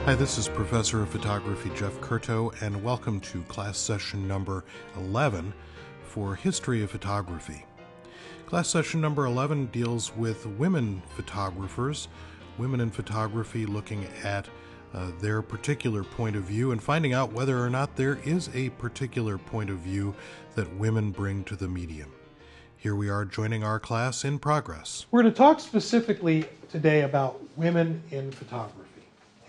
Hi, this is Professor of Photography Jeff Curto, and welcome to class session number 11 for History of Photography. Class session number 11 deals with women photographers, women in photography, looking at their particular point of view and finding out whether or not there is a particular point of view that women bring to the medium. Here we are joining our class in progress. We're going to talk specifically today about women in photography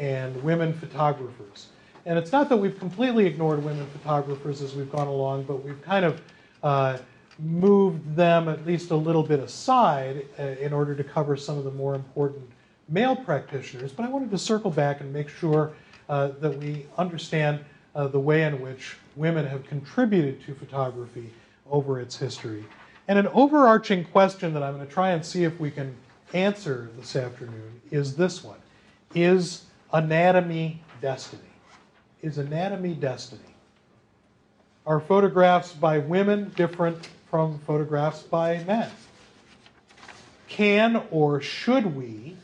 and women photographers. And it's not that we've completely ignored women photographers as we've gone along, but we've kind of moved them at least a little bit aside in order to cover some of the more important male practitioners. But I wanted to circle back and make sure that we understand the way in which women have contributed to photography over its history. And an overarching question that I'm going to try and see if we can answer this afternoon is this one. Is anatomy destiny? Is anatomy destiny? Are photographs by women different from photographs by men? Can or should we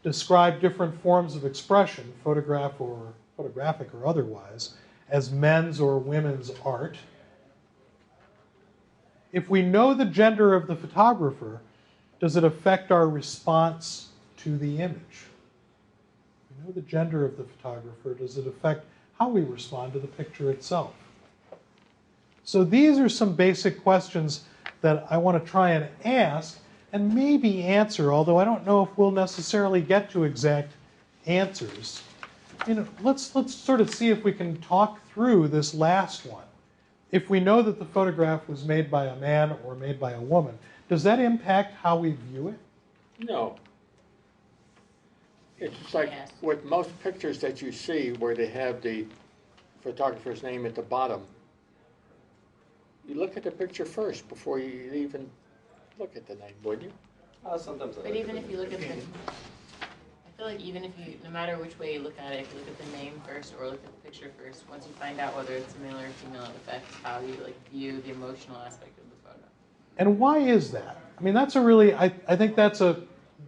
describe different forms of expression, photographic or otherwise, as men's or women's art? If we know the gender of the photographer, does it affect our response to the image? If we know the gender of the photographer, does it affect how we respond to the picture itself? So these are some basic questions that I want to try and ask and maybe answer, although I don't know if we'll necessarily get to exact answers. Let's sort of see if we can talk through this last one. If we know that the photograph was made by a man or made by a woman, does that impact how we view it? No. It's just like with most pictures that you see where they have the photographer's name at the bottom. You look at the picture first before you even look at the name, wouldn't you? Sometimes. But even if you look at the, I feel like even if you, no matter which way you look at it, if you look at the name first or look at the picture first, once you find out whether it's a male or female, it affects how you view the emotional aspect of the photo. And why is that? I mean, that's a really, I think that's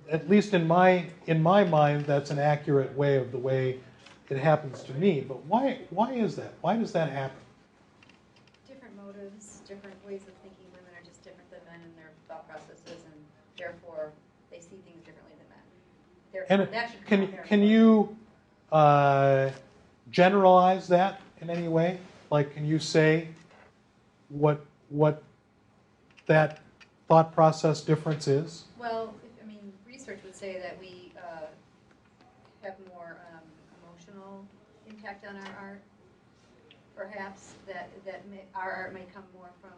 at least in my mind, that's an accurate way of the way it happens to me. But why is that? Why does that happen? Different motives, different ways of thinking. Women are just different than men in their thought processes, and therefore they see things differently than men. And can you generalize that in any way? Like, can you say what that thought process difference is? Well, research would say that we have more emotional impact on our art. Perhaps our art may come more from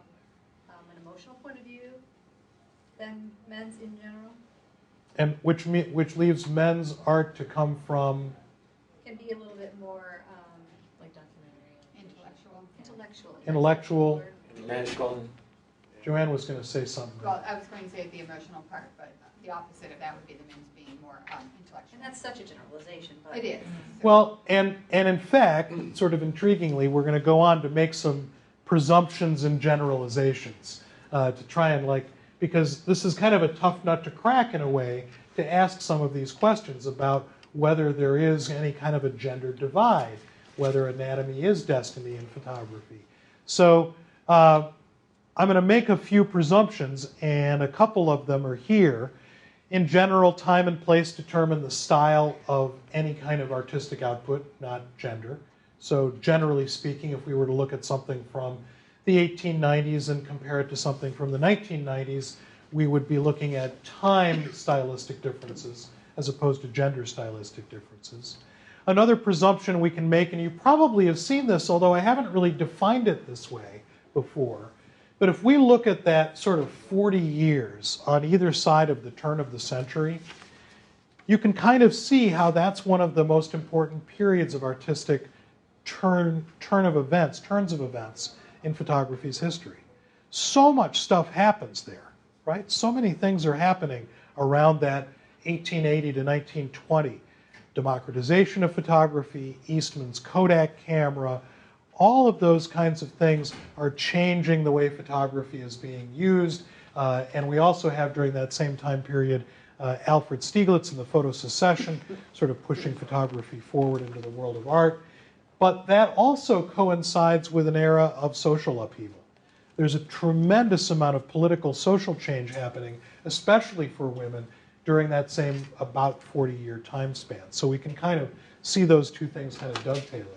an emotional point of view than men's in general. And which leaves men's art to come from? Can be a little bit more Like documentary. Intellectual. Masculine. Joanne was going to say something. Well, I was going to say the emotional part, but the opposite of that would be the men's being more intellectual. And that's such a generalization, but It is. Well, and in fact, sort of intriguingly, we're going to go on to make some presumptions and generalizations to try and because this is kind of a tough nut to crack in a way, to ask some of these questions about whether there is any kind of a gender divide, whether anatomy is destiny in photography. So I'm going to make a few presumptions, and a couple of them are here. In general, time and place determine the style of any kind of artistic output, not gender. So generally speaking, if we were to look at something from the 1890s and compare it to something from the 1990s, we would be looking at time stylistic differences as opposed to gender stylistic differences. Another presumption we can make, and you probably have seen this, although I haven't really defined it this way before, but if we look at that sort of 40 years on either side of the turn of the century, you can kind of see how that's one of the most important periods of artistic turns of events in photography's history. So much stuff happens there, right? So many things are happening around that 1880 to 1920. Democratization of photography, Eastman's Kodak camera, all of those kinds of things are changing the way photography is being used. And we also have, during that same time period, Alfred Stieglitz and the photo secession, sort of pushing photography forward into the world of art. But that also coincides with an era of social upheaval. There's a tremendous amount of political social change happening, especially for women, during that same about 40-year time span. So we can kind of see those two things kind of dovetailing.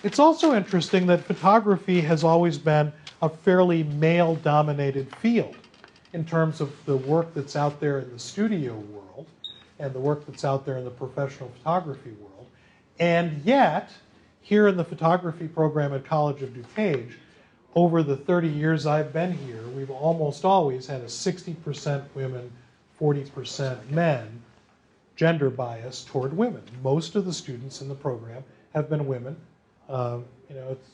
It's also interesting that photography has always been a fairly male-dominated field in terms of the work that's out there in the studio world and the work that's out there in the professional photography world. And yet, here in the photography program at College of DuPage, over the 30 years I've been here, we've almost always had a 60% women, 40% men gender bias toward women. Most of the students in the program have been women. It's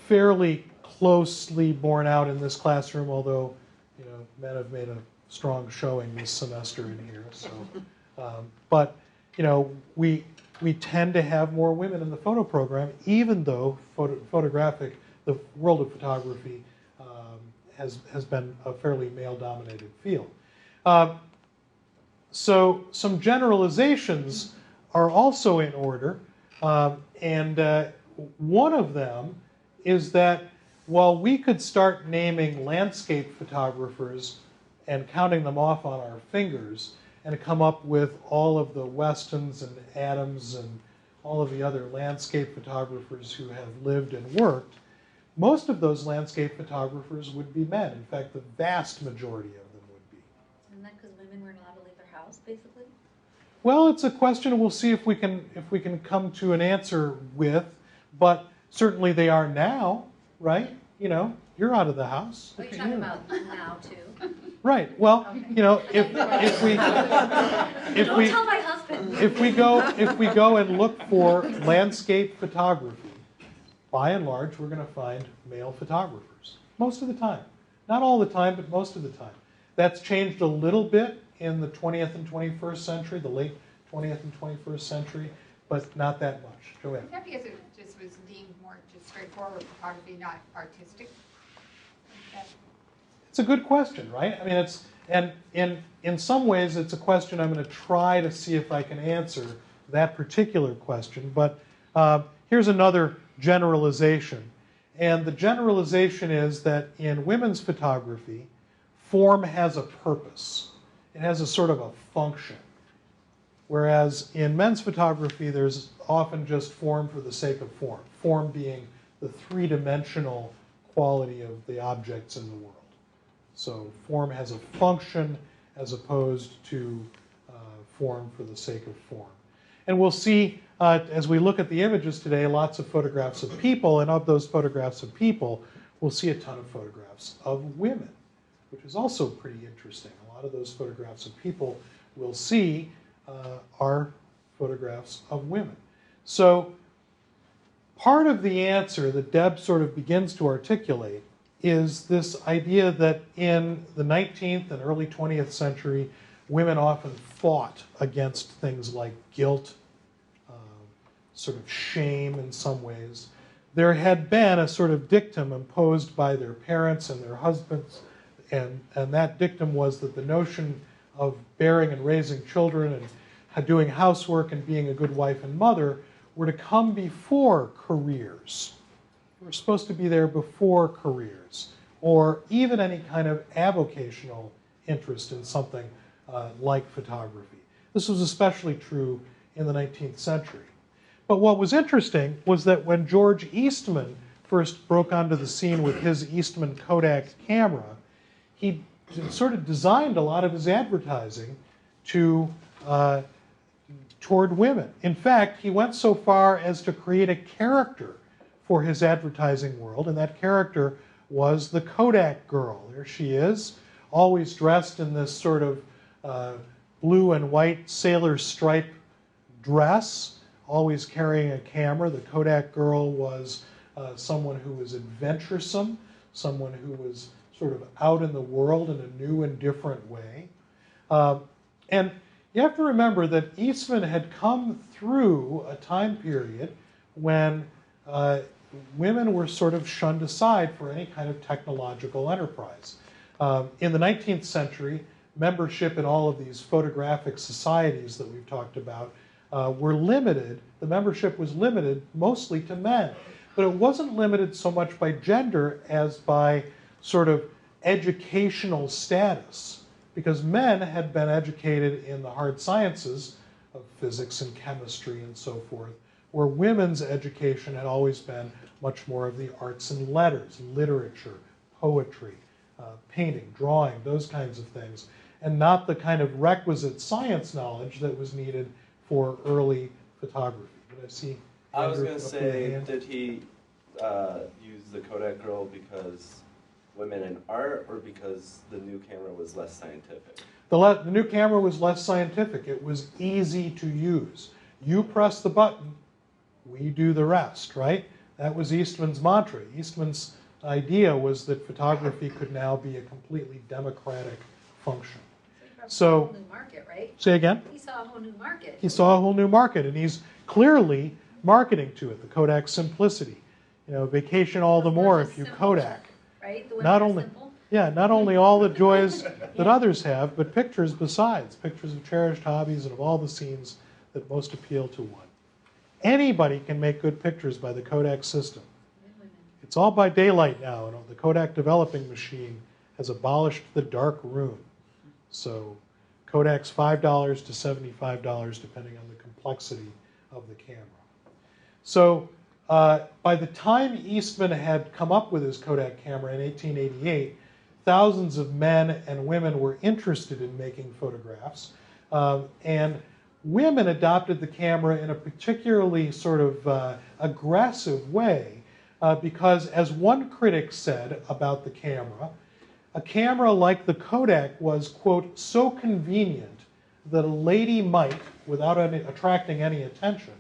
fairly closely borne out in this classroom, although men have made a strong showing this semester in here. So, but we tend to have more women in the photo program, even though the world of photography has been a fairly male-dominated field. So some generalizations are also in order, and one of them is that while we could start naming landscape photographers and counting them off on our fingers and come up with all of the Westons and Adams and all of the other landscape photographers who have lived and worked, most of those landscape photographers would be men. In fact, the vast majority of them would be. Isn't that because women weren't allowed to leave their house, basically? Well, it's a question we'll see if we can come to an answer with, but certainly they are now, right? You're out of the house. Well, you're talking about now, too. Right. Well, if we Don't tell my husband. if we go and look for landscape photography, by and large, we're going to find male photographers most of the time. Not all the time, but most of the time. That's changed a little bit in the 20th and 21st century, the late 20th and 21st century, but not that much. Joanne. Is that because it just was deemed more just straightforward photography, not artistic? It's a good question, right? I mean, in some ways, it's a question I'm going to try to see if I can answer that particular question. But here's another generalization. And the generalization is that in women's photography, form has a purpose. It has a sort of a function. Whereas in men's photography, there's often just form for the sake of form. Form being the three-dimensional quality of the objects in the world. So form has a function as opposed to form for the sake of form. And we'll see, as we look at the images today, lots of photographs of people, and of those photographs of people, we'll see a ton of photographs of women, which is also pretty interesting. A lot of those photographs of people we'll see are photographs of women. So part of the answer that Deb sort of begins to articulate is this idea that in the 19th and early 20th century, women often fought against things like guilt, sort of shame in some ways. There had been a sort of dictum imposed by their parents and their husbands, and that dictum was that the notion of bearing and raising children and doing housework and being a good wife and mother were to come before careers. They were supposed to be there before careers, or even any kind of avocational interest in something like photography. This was especially true in the 19th century. But what was interesting was that when George Eastman first broke onto the scene with his Eastman Kodak camera, he sort of designed a lot of his advertising toward women. In fact, he went so far as to create a character for his advertising world, and that character was the Kodak girl. There she is, always dressed in this sort of blue and white sailor stripe dress, always carrying a camera. The Kodak girl was someone who was adventuresome, someone who was sort of out in the world in a new and different way. And you have to remember that Eastman had come through a time period when women were sort of shunned aside for any kind of technological enterprise. In the 19th century, membership in all of these photographic societies that we've talked about were limited. The membership was limited mostly to men. But it wasn't limited so much by gender as by sort of educational status, because men had been educated in the hard sciences of physics and chemistry and so forth, where women's education had always been much more of the arts and letters, literature, poetry, painting, drawing, those kinds of things, and not the kind of requisite science knowledge that was needed for early photography. Did I see? I was Andrew going to up with a say, hand? did he use the Kodak girl because women in art, or because the new camera was less scientific? The new camera was less scientific. It was easy to use. You press the button, we do the rest, right? That was Eastman's mantra. Eastman's idea was that photography could now be a completely democratic function. So, A whole new market, right? say again? He saw a whole new market. He saw a whole new market, and he's clearly marketing to it, the Kodak simplicity. You know, vacation all the It's not more just if you simple, Kodak. Right? The women Not are only, simple. yeah, not only all the joys that others have, but pictures besides, pictures of cherished hobbies and of all the scenes that most appeal to one. Anybody can make good pictures by the Kodak system. Men, women. It's all by daylight now, and the Kodak developing machine has abolished the dark room. So Kodak's $5 to $75, depending on the complexity of the camera. So by the time Eastman had come up with his Kodak camera in 1888, thousands of men and women were interested in making photographs. And women adopted the camera in a particularly sort of aggressive way because, as one critic said about the camera, a camera like the Kodak was, quote, so convenient that a lady might, without attracting any attention,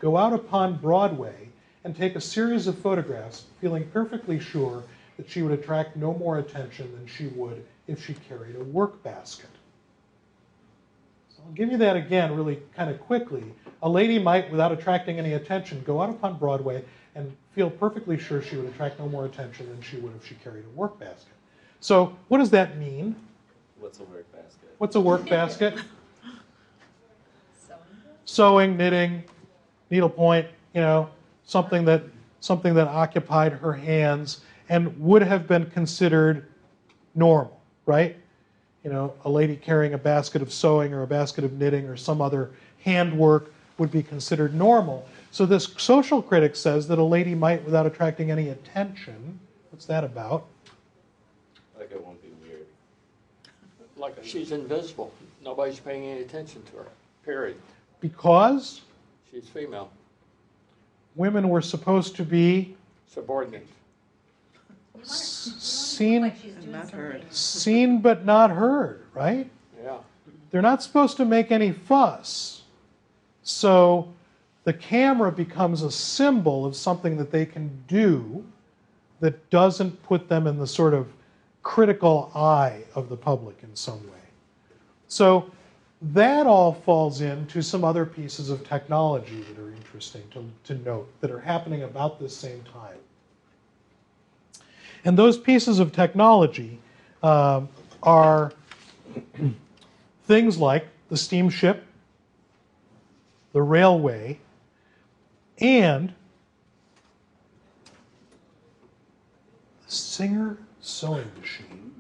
go out upon Broadway and take a series of photographs, feeling perfectly sure that she would attract no more attention than she would if she carried a work basket. So I'll give you that again really kind of quickly. A lady might, without attracting any attention, go out upon Broadway and feel perfectly sure she would attract no more attention than she would if she carried a work basket. So what does that mean? What's a work basket? What's a work basket? Sewing. Sewing, knitting, needlepoint, you know, something that occupied her hands and would have been considered normal, right? You know, a lady carrying a basket of sewing or a basket of knitting or some other handwork would be considered normal. So this social critic says that a lady might, without attracting any attention, what's that about? Like it won't be weird. Like she's invisible. Nobody's paying any attention to her, period. Because She's female, women were supposed to be subordinate. seen, Like she's doing Not heard. something. seen but not heard, right? Yeah. They're not supposed to make any fuss. So the camera becomes a symbol of something that they can do that doesn't put them in the sort of critical eye of the public in some way. So that all falls into some other pieces of technology that are interesting to note, that are happening about this same time. And those pieces of technology are things like the steamship, the railway, and the Singer sewing machine.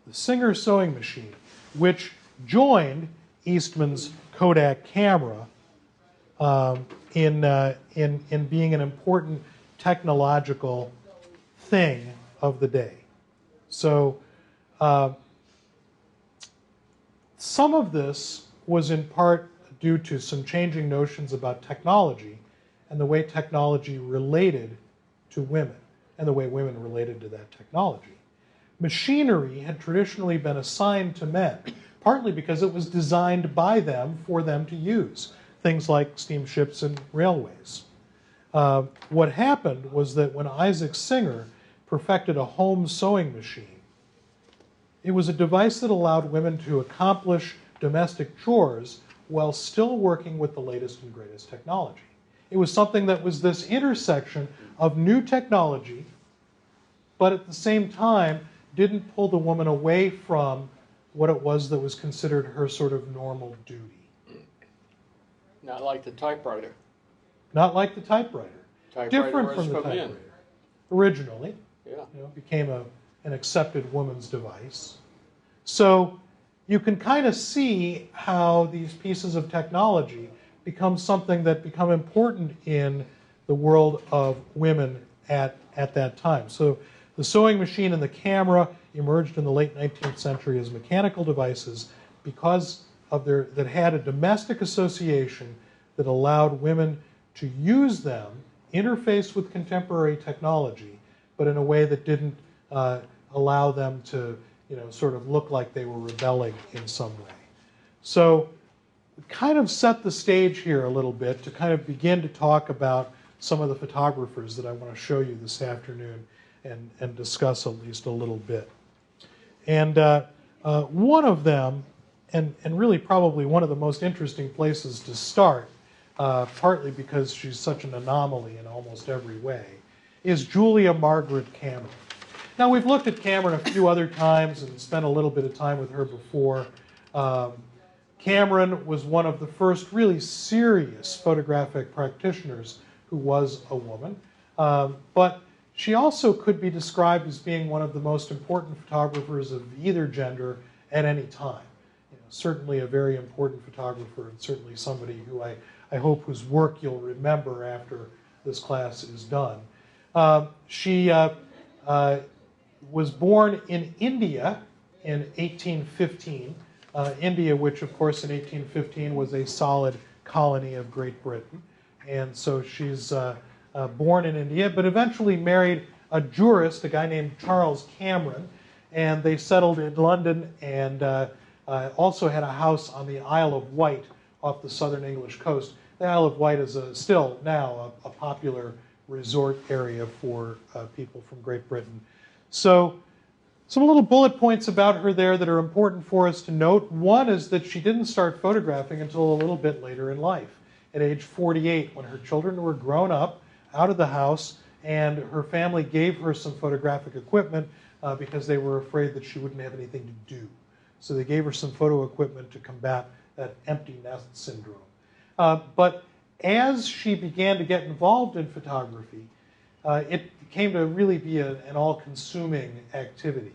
The Singer sewing machine, which joined Eastman's Kodak camera in being an important technological thing of the day. So some of this was in part due to some changing notions about technology and the way technology related to women and the way women related to that technology. Machinery had traditionally been assigned to men, partly because it was designed by them for them to use, things like steamships and railways. What happened was that when Isaac Singer perfected a home sewing machine, it was a device that allowed women to accomplish domestic chores while still working with the latest and greatest technology. It was something that was this intersection of new technology, but at the same time didn't pull the woman away from what it was that was considered her sort of normal duty. Not like the typewriter. Not like the typewriter. Typewriter Different was from the from typewriter. in. Originally, Yeah. became an accepted woman's device. So you can kind of see how these pieces of technology become something that become important in the world of women at that time. So the sewing machine and the camera emerged in the late 19th century as mechanical devices because of that had a domestic association that allowed women to use them, interface with contemporary technology, but in a way that didn't allow them to, sort of look like they were rebelling in some way. So kind of set the stage here a little bit to kind of begin to talk about some of the photographers that I want to show you this afternoon and discuss at least a little bit. And one of them, and really probably one of the most interesting places to start, partly because she's such an anomaly in almost every way, is Julia Margaret Cameron. Now, we've looked at Cameron a few other times and spent a little bit of time with her before. Cameron was one of the first really serious photographic practitioners who was a woman, but she also could be described as being one of the most important photographers of either gender at any time. Certainly a very important photographer, and certainly somebody who I hope whose work you'll remember after this class is done. She was born in India in 1815. India, which of course in 1815 was a solid colony of Great Britain. And so she's born in India, but eventually married a jurist, a guy named Charles Cameron, and they settled in London and also had a house on the Isle of Wight off the southern English coast. The Isle of Wight is still now a popular resort area for people from Great Britain. So some little bullet points about her there that are important for us to note. One is that she didn't start photographing until a little bit later in life, at age 48, when her children were grown up, out of the house, and her family gave her some photographic equipment because they were afraid that she wouldn't have anything to do. So they gave her some photo equipment to combat that empty nest syndrome. But as she began to get involved in photography, it came to really be an all-consuming activity.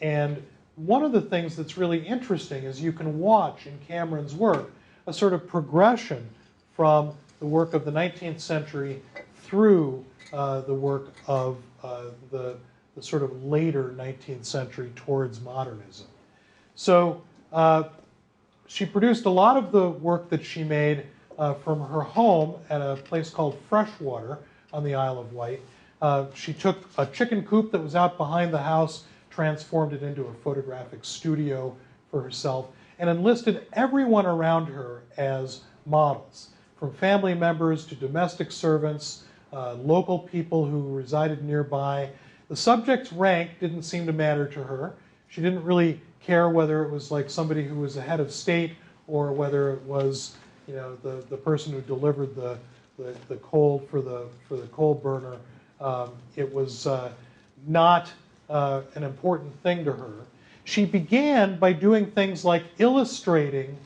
And one of the things that's really interesting is you can watch in Cameron's work a sort of progression from the work of the 19th century through the work of the sort of later 19th century towards modernism. So she produced a lot of the work that she made from her home at a place called Freshwater on the Isle of Wight. She took a chicken coop that was out behind the house, transformed it into a photographic studio for herself, and enlisted everyone around her as models, from family members to domestic servants, local people who resided nearby. The subject's rank didn't seem to matter to her. She didn't really care whether it was like somebody who was a head of state or whether it was, the person who delivered the coal for the coal burner. It was not an important thing to her. She began by doing things like illustrating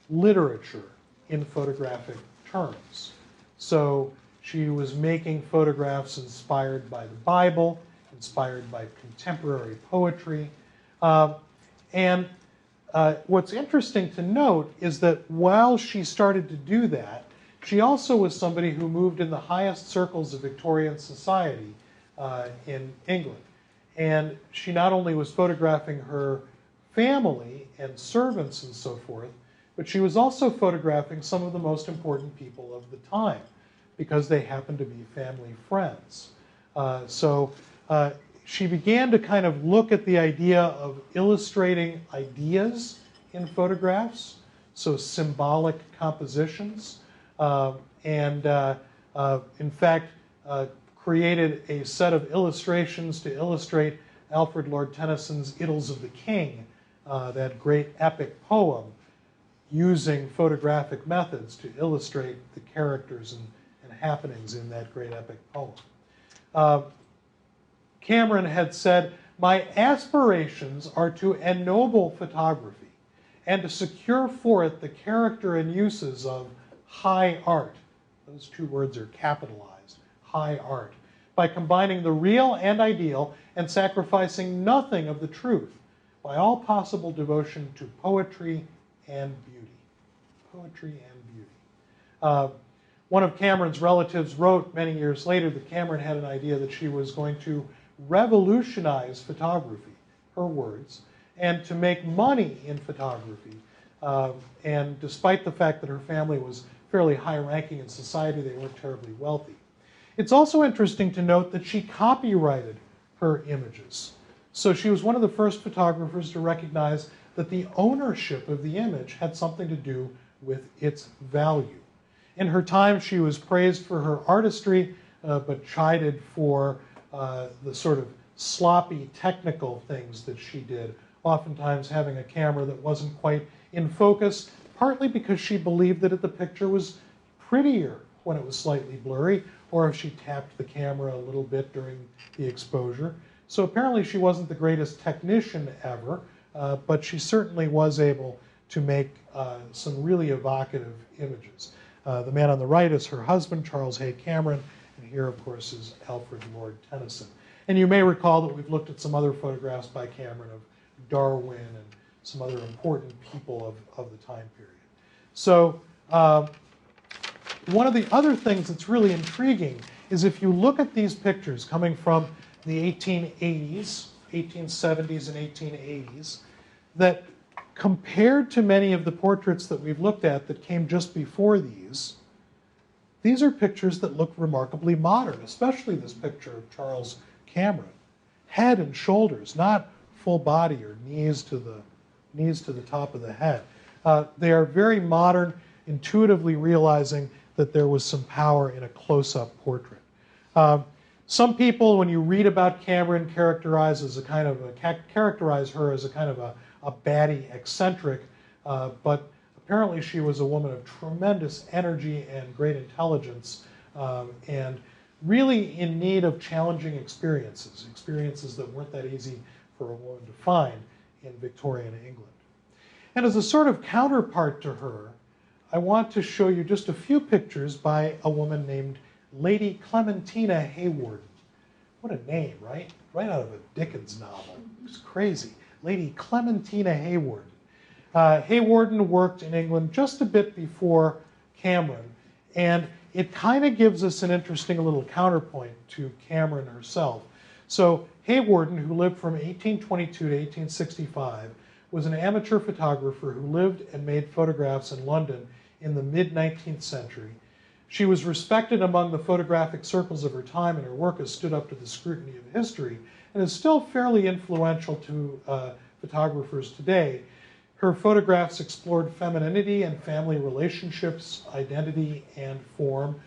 literature in photographic terms. So she was making photographs inspired by the Bible, inspired by contemporary poetry. And what's interesting to note is that while she started to do that, she also was somebody who moved in the highest circles of Victorian society in England. And she not only was photographing her family and servants and so forth, but she was also photographing some of the most important people of the time because they happened to be family friends. So she began to kind of look at the idea of illustrating ideas in photographs, so symbolic compositions, and in fact created a set of illustrations to illustrate Alfred Lord Tennyson's Idylls of the King, that great epic poem, using photographic methods to illustrate the characters and happenings in that great epic poem. Cameron had said, My aspirations are to ennoble photography and to secure for it the character and uses of high art. Those two words are capitalized, high art, by combining the real and ideal and sacrificing nothing of the truth, by all possible devotion to poetry and beauty. Poetry and beauty. One of Cameron's relatives wrote many years later that Cameron had an idea that she was going to revolutionize photography, her words, and to make money in photography. And despite the fact that her family was fairly high-ranking in society, they weren't terribly wealthy. It's also interesting to note that she copyrighted her images. So she was one of the first photographers to recognize that the ownership of the image had something to do with its value. In her time, she was praised for her artistry, but chided for the sort of sloppy technical things that she did, oftentimes having a camera that wasn't quite in focus, partly because she believed that the picture was prettier when it was slightly blurry, or if she tapped the camera a little bit during the exposure. So apparently she wasn't the greatest technician ever, but she certainly was able to make some really evocative images. The man on the right is her husband, Charles Hay Cameron, and here, of course, is Alfred Lord Tennyson. And you may recall that we've looked at some other photographs by Cameron of Darwin and some other important people of the time period. So one of the other things that's really intriguing is if you look at these pictures coming from the 1880s, 1870s, and 1880s, that compared to many of the portraits that we've looked at that came just before these are pictures that look remarkably modern, especially this picture of Charles Cameron. Head and shoulders, not full body or knees to the top of the head. They are very modern, intuitively realizing that there was some power in a close-up portrait. Some people, when you read about Cameron, characterize her as a kind of a baddie eccentric, but apparently she was a woman of tremendous energy and great intelligence, and really in need of challenging experiences that weren't that easy for a woman to find in Victorian England. And as a sort of counterpart to her, I want to show you just a few pictures by a woman named Lady Clementina Hawarden. What a name, right? Right out of a Dickens novel. It's crazy. Lady Clementina Hawarden. Hawarden worked in England just a bit before Cameron, and it kind of gives us an interesting little counterpoint to Cameron herself. So Hawarden, who lived from 1822 to 1865, was an amateur photographer who lived and made photographs in London in the mid-19th century. She was respected among the photographic circles of her time, and her work has stood up to the scrutiny of history and is still fairly influential to photographers today. Her photographs explored femininity and family relationships, identity, and form.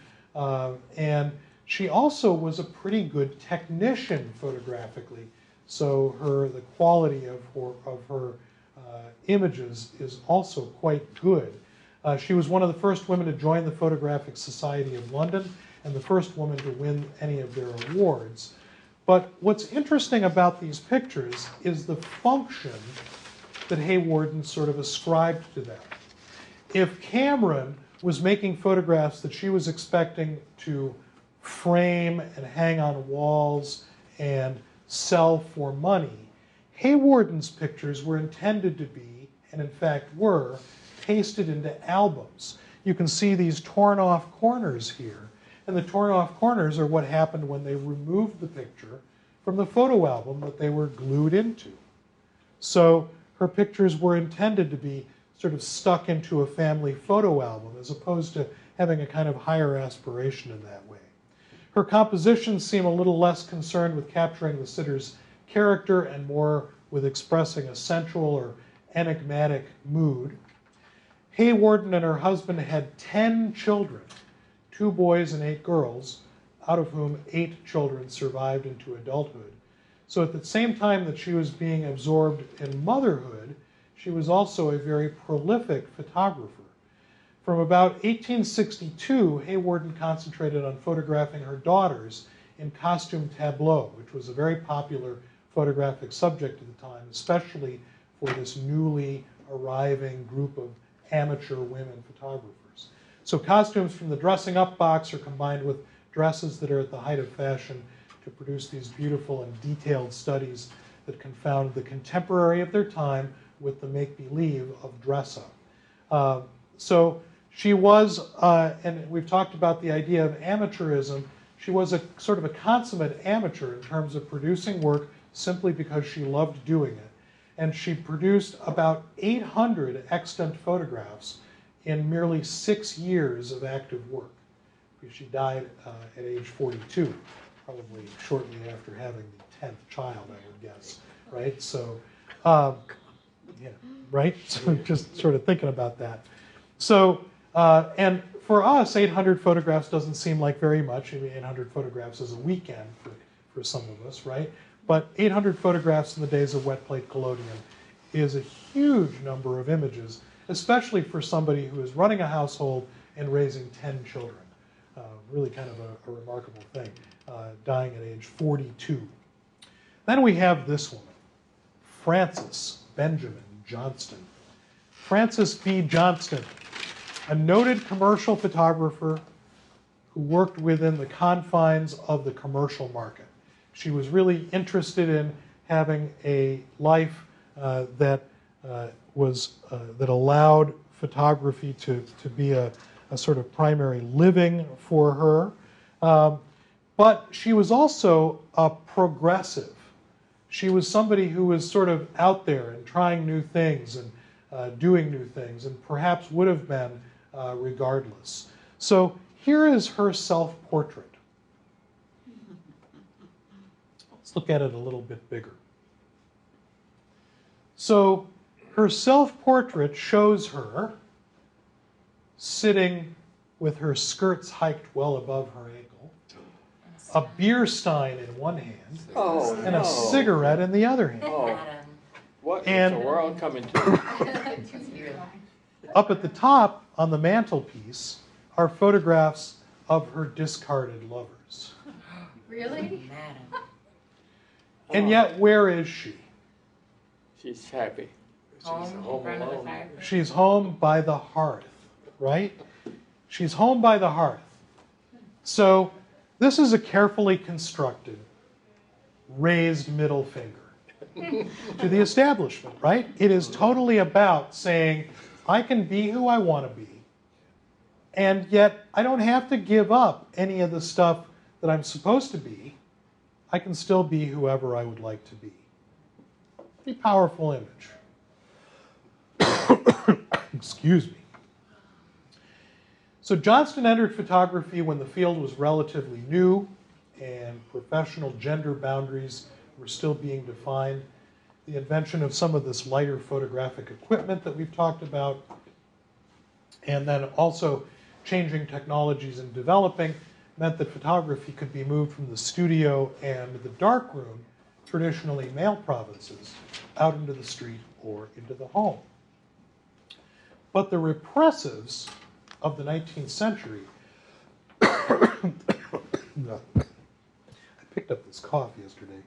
And she also was a pretty good technician photographically. So the quality of her images is also quite good. She was one of the first women to join the Photographic Society of London and the first woman to win any of their awards. But what's interesting about these pictures is the function that Hawarden sort of ascribed to them. If Cameron was making photographs that she was expecting to frame and hang on walls and sell for money, Hawarden's pictures were intended to be, and in fact were, pasted into albums. You can see these torn off corners here, and the torn off corners are what happened when they removed the picture from the photo album that they were glued into. So her pictures were intended to be sort of stuck into a family photo album as opposed to having a kind of higher aspiration in that way. Her compositions seem a little less concerned with capturing the sitter's character and more with expressing a sensual or enigmatic mood. Hawarden and her husband had 10 children, 2 boys and 8 girls, out of whom 8 children survived into adulthood. So at the same time that she was being absorbed in motherhood, she was also a very prolific photographer. From about 1862, Hawarden concentrated on photographing her daughters in costume tableau, which was a very popular photographic subject at the time, especially for this newly arriving group of amateur women photographers. So costumes from the dressing up box are combined with dresses that are at the height of fashion to produce these beautiful and detailed studies that confound the contemporary of their time with the make-believe of dress-up. So she was, and we've talked about the idea of amateurism, she was a sort of a consummate amateur in terms of producing work simply because she loved doing it. And she produced about 800 extant photographs in merely 6 years of active work. She died at age 42, probably shortly after having the 10th child, I would guess, right? So, yeah, right? So just sort of thinking about that. So, and for us, 800 photographs doesn't seem like very much. I mean, 800 photographs is a weekend for some of us, right? But 800 photographs in the days of wet plate collodion is a huge number of images, especially for somebody who is running a household and raising 10 children. Really kind of a remarkable thing, dying at age 42. Then we have this woman, Frances Benjamin Johnston. Frances B. Johnston, a noted commercial photographer who worked within the confines of the commercial market. She was really interested in having a life that allowed photography to be a sort of primary living for her. But she was also a progressive. She was somebody who was sort of out there and trying new things and doing new things, and perhaps would have been regardless. So here is her self-portrait. Let's look at it a little bit bigger. So her self-portrait shows her sitting with her skirts hiked well above her ankle, a beer stein in one hand, and a cigarette in the other hand. Oh, what And- is the world coming to? Up at the top on the mantelpiece are photographs of her discarded lovers. Really? Madam. And yet, where is she? She's happy. Home in front of the fireplace. She's home by the hearth, right? She's home by the hearth. So this is a carefully constructed, raised middle finger to the establishment, right? It is totally about saying, I can be who I want to be, and yet I don't have to give up any of the stuff that I'm supposed to be. I can still be whoever I would like to be. Pretty powerful image. Excuse me. So Johnston entered photography when the field was relatively new and professional gender boundaries were still being defined. The invention of some of this lighter photographic equipment that we've talked about, and then also changing technologies and developing, meant that photography could be moved from the studio and the darkroom, traditionally male provinces, out into the street or into the home. But the repressives of the 19th century, I picked up this cough yesterday,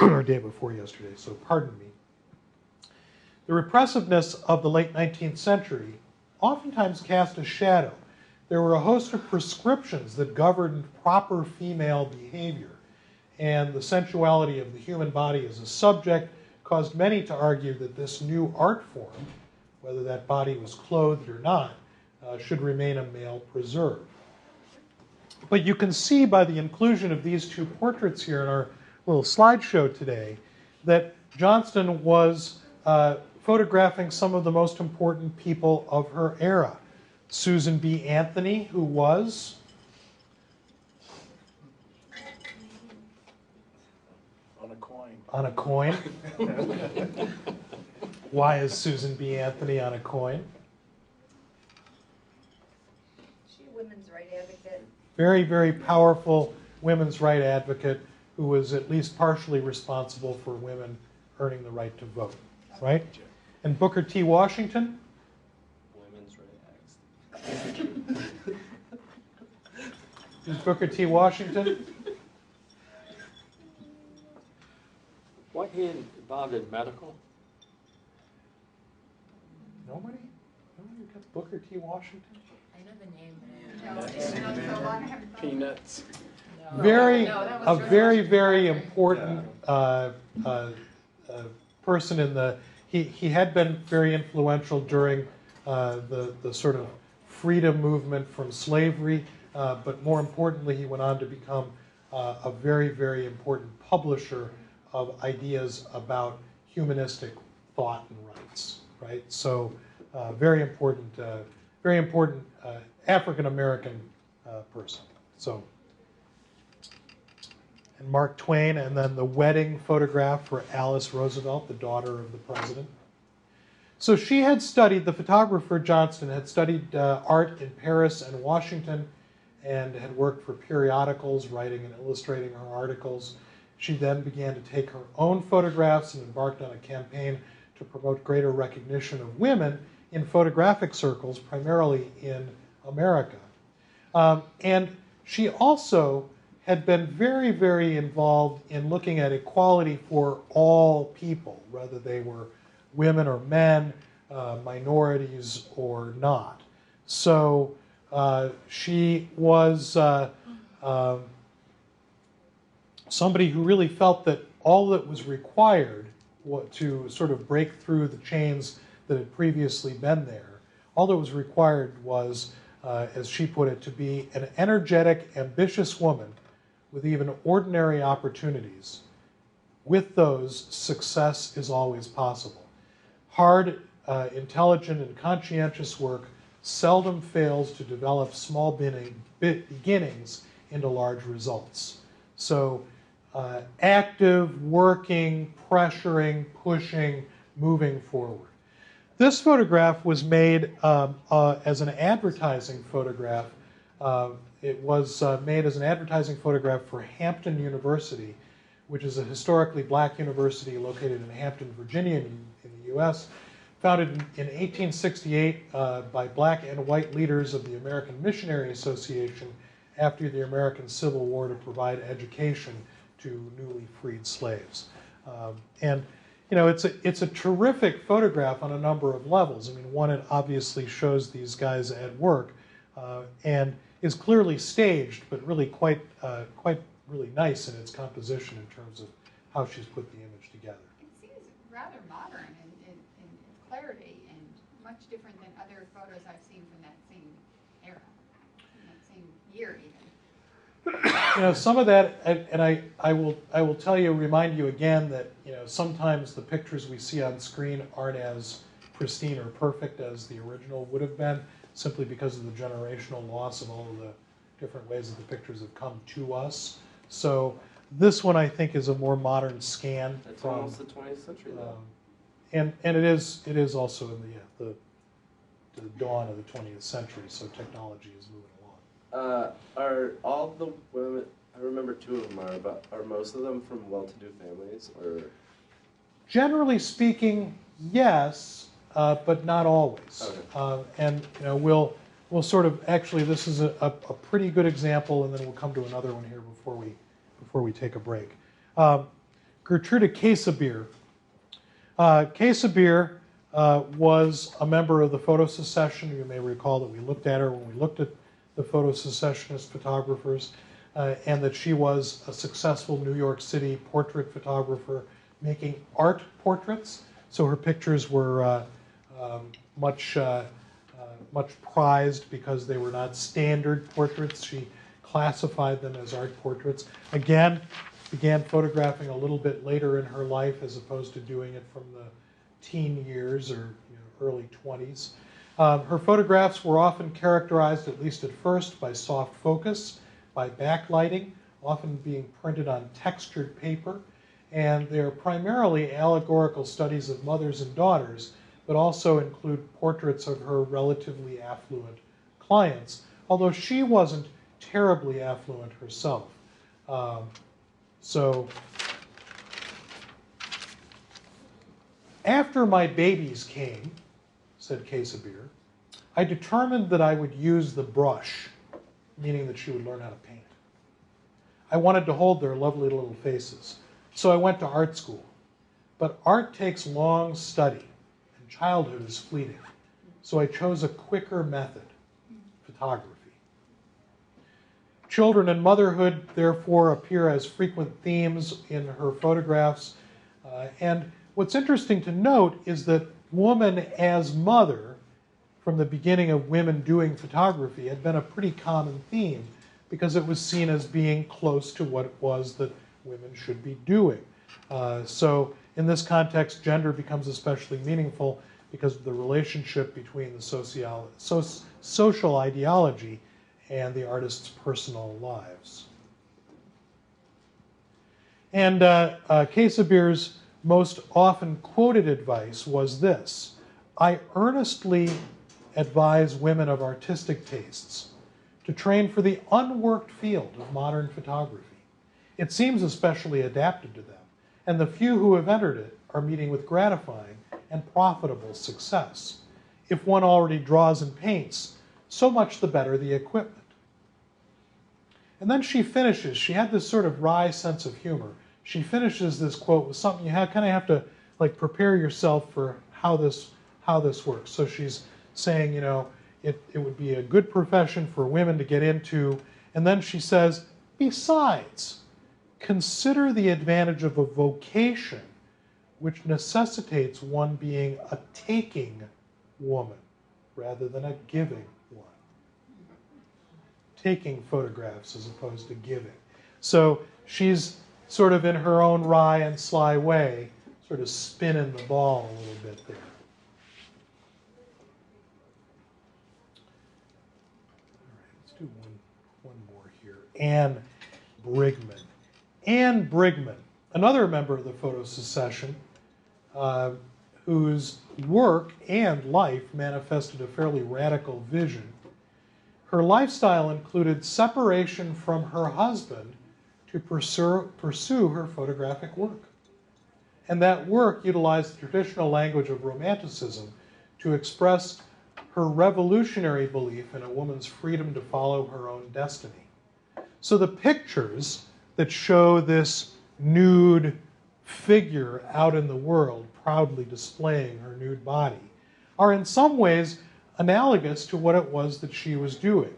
or day before yesterday, so pardon me. The repressiveness of the late 19th century oftentimes cast a shadow. There were a host of prescriptions that governed proper female behavior, and the sensuality of the human body as a subject caused many to argue that this new art form, whether that body was clothed or not, should remain a male preserve. But you can see by the inclusion of these two portraits here in our little slideshow today that Johnston was photographing some of the most important people of her era. Susan B. Anthony, who was On a coin. on a coin. Why is Susan B. Anthony on a coin? She a women's right advocate. Very, very powerful women's right advocate who was at least partially responsible for women earning the right to vote, right? And Booker T. Washington? Women's right acts. Who's Booker T. Washington? What he involved in medical? Nobody? Nobody got Booker T. Washington? I know the name, No, it's been so long, I haven't. Peanuts. but Very, No, that was a George very, Washington very Carver. important person in the. He had been very influential during the sort of freedom movement from slavery, but more importantly, he went on to become a very, very important publisher of ideas about humanistic thought and rights. Right, so very important African American person. So. And Mark Twain, and then the wedding photograph for Alice Roosevelt, the daughter of the president. So she had studied, the photographer Johnston had studied art in Paris and Washington and had worked for periodicals, writing and illustrating her articles. She then began to take her own photographs and embarked on a campaign to promote greater recognition of women in photographic circles, primarily in America. And she also had been very, very involved in looking at equality for all people, whether they were women or men, minorities or not. So she was somebody who really felt that all that was required to sort of break through the chains that had previously been there, all that was required was, as she put it, to be an energetic, ambitious woman with even ordinary opportunities. With those, success is always possible. Hard, intelligent, and conscientious work seldom fails to develop small beginnings into large results. So active, working, pressuring, pushing, moving forward. This photograph was made as an advertising photograph. It was made as an advertising photograph for Hampton University, which is a historically black university located in Hampton, Virginia, in the U.S., founded in 1868 by black and white leaders of the American Missionary Association after the American Civil War to provide education to newly freed slaves. And you know, it's a terrific photograph on a number of levels. I mean, one, it obviously shows these guys at work, and is clearly staged, but really quite really nice in its composition in terms of how she's put the image together. It seems rather modern in clarity and much different than other photos I've seen from that same era, from that same year even. You know, some of that, and I will tell you, remind you again that, you know, sometimes the pictures we see on screen aren't as pristine or perfect as the original would have been, simply because of the generational loss of all of the different ways that the pictures have come to us. So this one, I think, is a more modern scan. It's from almost the 20th century, though. and it is also in the dawn of the 20th century, so technology is moving along. Are all the women? I remember two of them are, but are most of them from well-to-do families, or? Generally speaking, yes, but not always. Okay. And you know, we'll sort of actually, this is a pretty good example, and then we'll come to another one here before we take a break. Gertrude Käsebier. Käsebier was a member of the Photo Secession. You may recall that we looked at her when we looked at the Photo Secessionist photographers, and that she was a successful New York City portrait photographer making art portraits. So her pictures were much prized because they were not standard portraits. She classified them as art portraits. Again, began photographing a little bit later in her life as opposed to doing it from the teen years or early 20s. Her photographs were often characterized, at least at first, by soft focus, by backlighting, often being printed on textured paper, and they're primarily allegorical studies of mothers and daughters, but also include portraits of her relatively affluent clients, although she wasn't terribly affluent herself. So after my babies came, said Käsebier, I determined that I would use the brush, meaning that she would learn how to paint. I wanted to hold their lovely little faces. So I went to art school. but art takes long study, and childhood is fleeting. So I chose a quicker method, photography. Children and motherhood, therefore, appear as frequent themes in her photographs. And what's interesting to note is that woman as mother, from the beginning of women doing photography, had been a pretty common theme because it was seen as being close to what it was that women should be doing. So in this context, gender becomes especially meaningful because of the relationship between the social ideology and the artist's personal lives. And Käsebier's most often quoted advice was this: I earnestly advise women of artistic tastes to train for the unworked field of modern photography. It seems especially adapted to them, and the few who have entered it are meeting with gratifying and profitable success. If one already draws and paints, so much the better the equipment. And then she finishes, she had this sort of wry sense of humor. She finishes this quote with something you kind of have to like prepare yourself for how this works. So she's saying, you know, it would be a good profession for women to get into. And then she says, besides, consider the advantage of a vocation which necessitates one being a taking woman rather than a giving one. Taking photographs as opposed to giving. So she's sort of in her own wry and sly way, sort of spinning the ball a little bit there. All right, let's do one more here. Anne Brigman. Anne Brigman, another member of the photo secession, whose work and life manifested a fairly radical vision. Her lifestyle included separation from her husband to pursue her photographic work. And that work utilized the traditional language of Romanticism to express her revolutionary belief in a woman's freedom to follow her own destiny. So the pictures that show this nude figure out in the world, proudly displaying her nude body, are in some ways analogous to what it was that she was doing,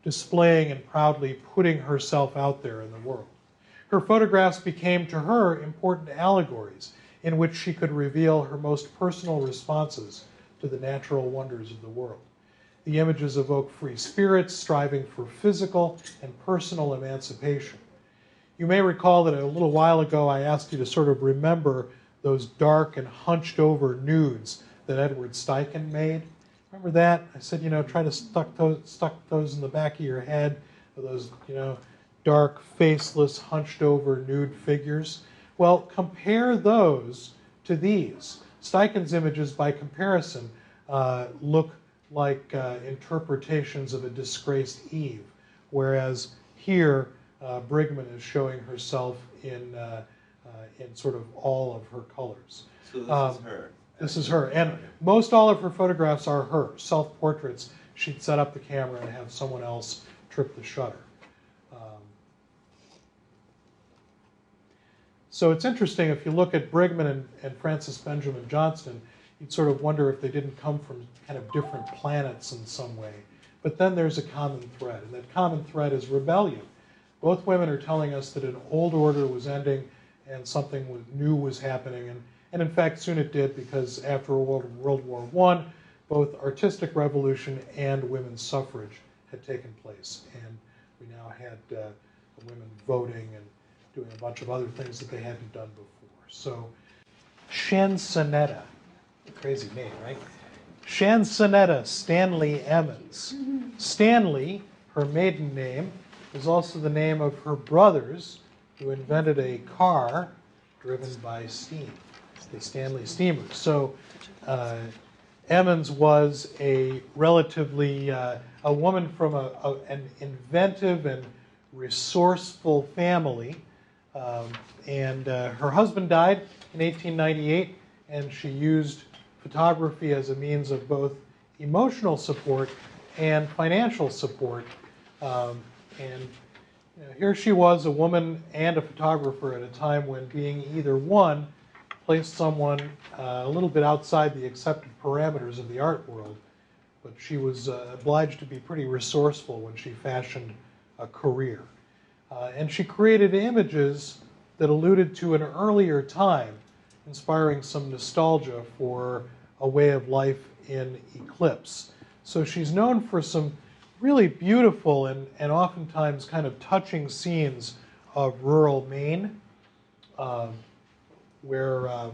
displaying and proudly putting herself out there in the world. Her photographs became to her important allegories in which she could reveal her most personal responses to the natural wonders of the world. The images evoke free spirits striving for physical and personal emancipation. You may recall that a little while ago I asked you to sort of remember those dark and hunched over nudes that Edward Steichen made. Remember that? I said, you know, try to stuck those in the back of your head, those, you know, dark, faceless, hunched over nude figures. Well, compare those to these. Steichen's images, by comparison, look like interpretations of a disgraced Eve, whereas here Brigman is showing herself in sort of all of her colors. So this is her. This is her. And most all of her photographs are her, self-portraits. She'd set up the camera and have someone else trip the shutter. So it's interesting, if you look at Brigman and Frances Benjamin Johnston, you'd sort of wonder if they didn't come from kind of different planets in some way. But then there's a common thread, and that common thread is rebellion. Both women are telling us that an old order was ending and something new was happening. And in fact, soon it did, because after World War I, both artistic revolution and women's suffrage had taken place. And we now had women voting and doing a bunch of other things that they hadn't done before. So Chansonetta, crazy name, right? Chansonetta Stanley Emmons. Stanley, her maiden name, is also the name of her brothers who invented a car driven by steam, the Stanley steamers. So Emmons was a relatively, a woman from an inventive and resourceful family. And her husband died in 1898, and she used photography as a means of both emotional support and financial support. And you know, here she was, a woman and a photographer, at a time when being either one placed someone a little bit outside the accepted parameters of the art world, but she was obliged to be pretty resourceful when she fashioned a career. And she created images that alluded to an earlier time, inspiring some nostalgia for a way of life in eclipse. So she's known for some really beautiful and oftentimes kind of touching scenes of rural Maine, where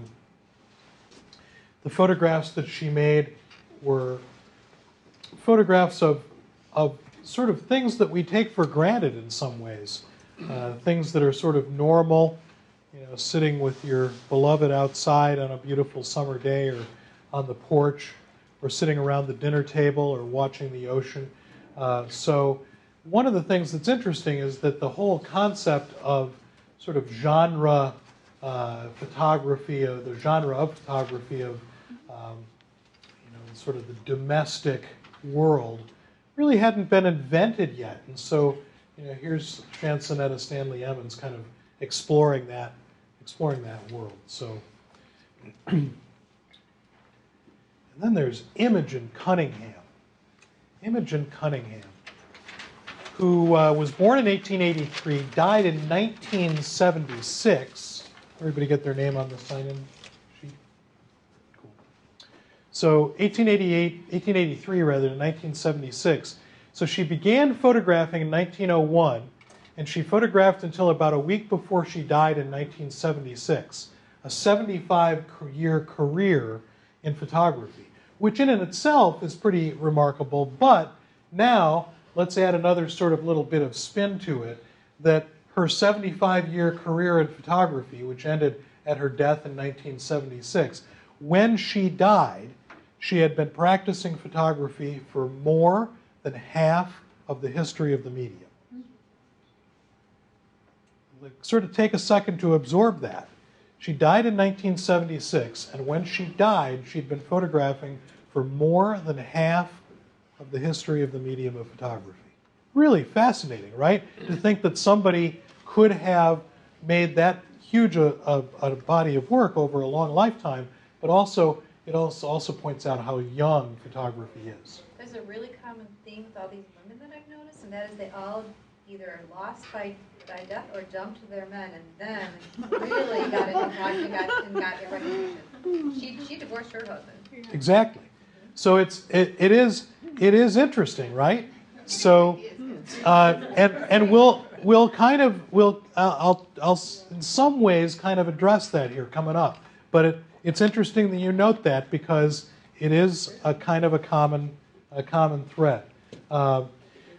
the photographs that she made were photographs of sort of things that we take for granted in some ways, things that are sort of normal, sitting with your beloved outside on a beautiful summer day or on the porch, or sitting around the dinner table or watching the ocean. So one of the things that's interesting is that the whole concept of sort of genre photography, the genre of photography of sort of the domestic world really hadn't been invented yet. And so here's Chansonetta Stanley Emmons kind of exploring that world. So and then there's Imogen Cunningham. Imogen Cunningham, who was born in 1883, died in 1976. Everybody get their name on the sign-in sheet? Cool. So 1883 rather, to 1976. So she began photographing in 1901, and she photographed until about a week before she died in 1976. A 75-year career in photography, which in and itself is pretty remarkable. But now, let's add another sort of little bit of spin to it, that her 75-year career in photography, which ended at her death in 1976, when she died, she had been practicing photography for more than half of the history of the medium. Sort of take a second to absorb that. She died in 1976, and when she died, she'd been photographing for more than half of the history of the medium of photography. Really fascinating, right? To think that somebody could have made that huge a body of work over a long lifetime, but also it also points out how young photography is. There's a really common theme with all these women that I've noticed, and that is they all either lost by death or jumped to their men, and then really got into photography and got their recognition. She divorced her husband. Exactly. So it is interesting, right? So and I'll in some ways kind of address that here coming up. But it's interesting that you note that, because it is a kind of a common thread.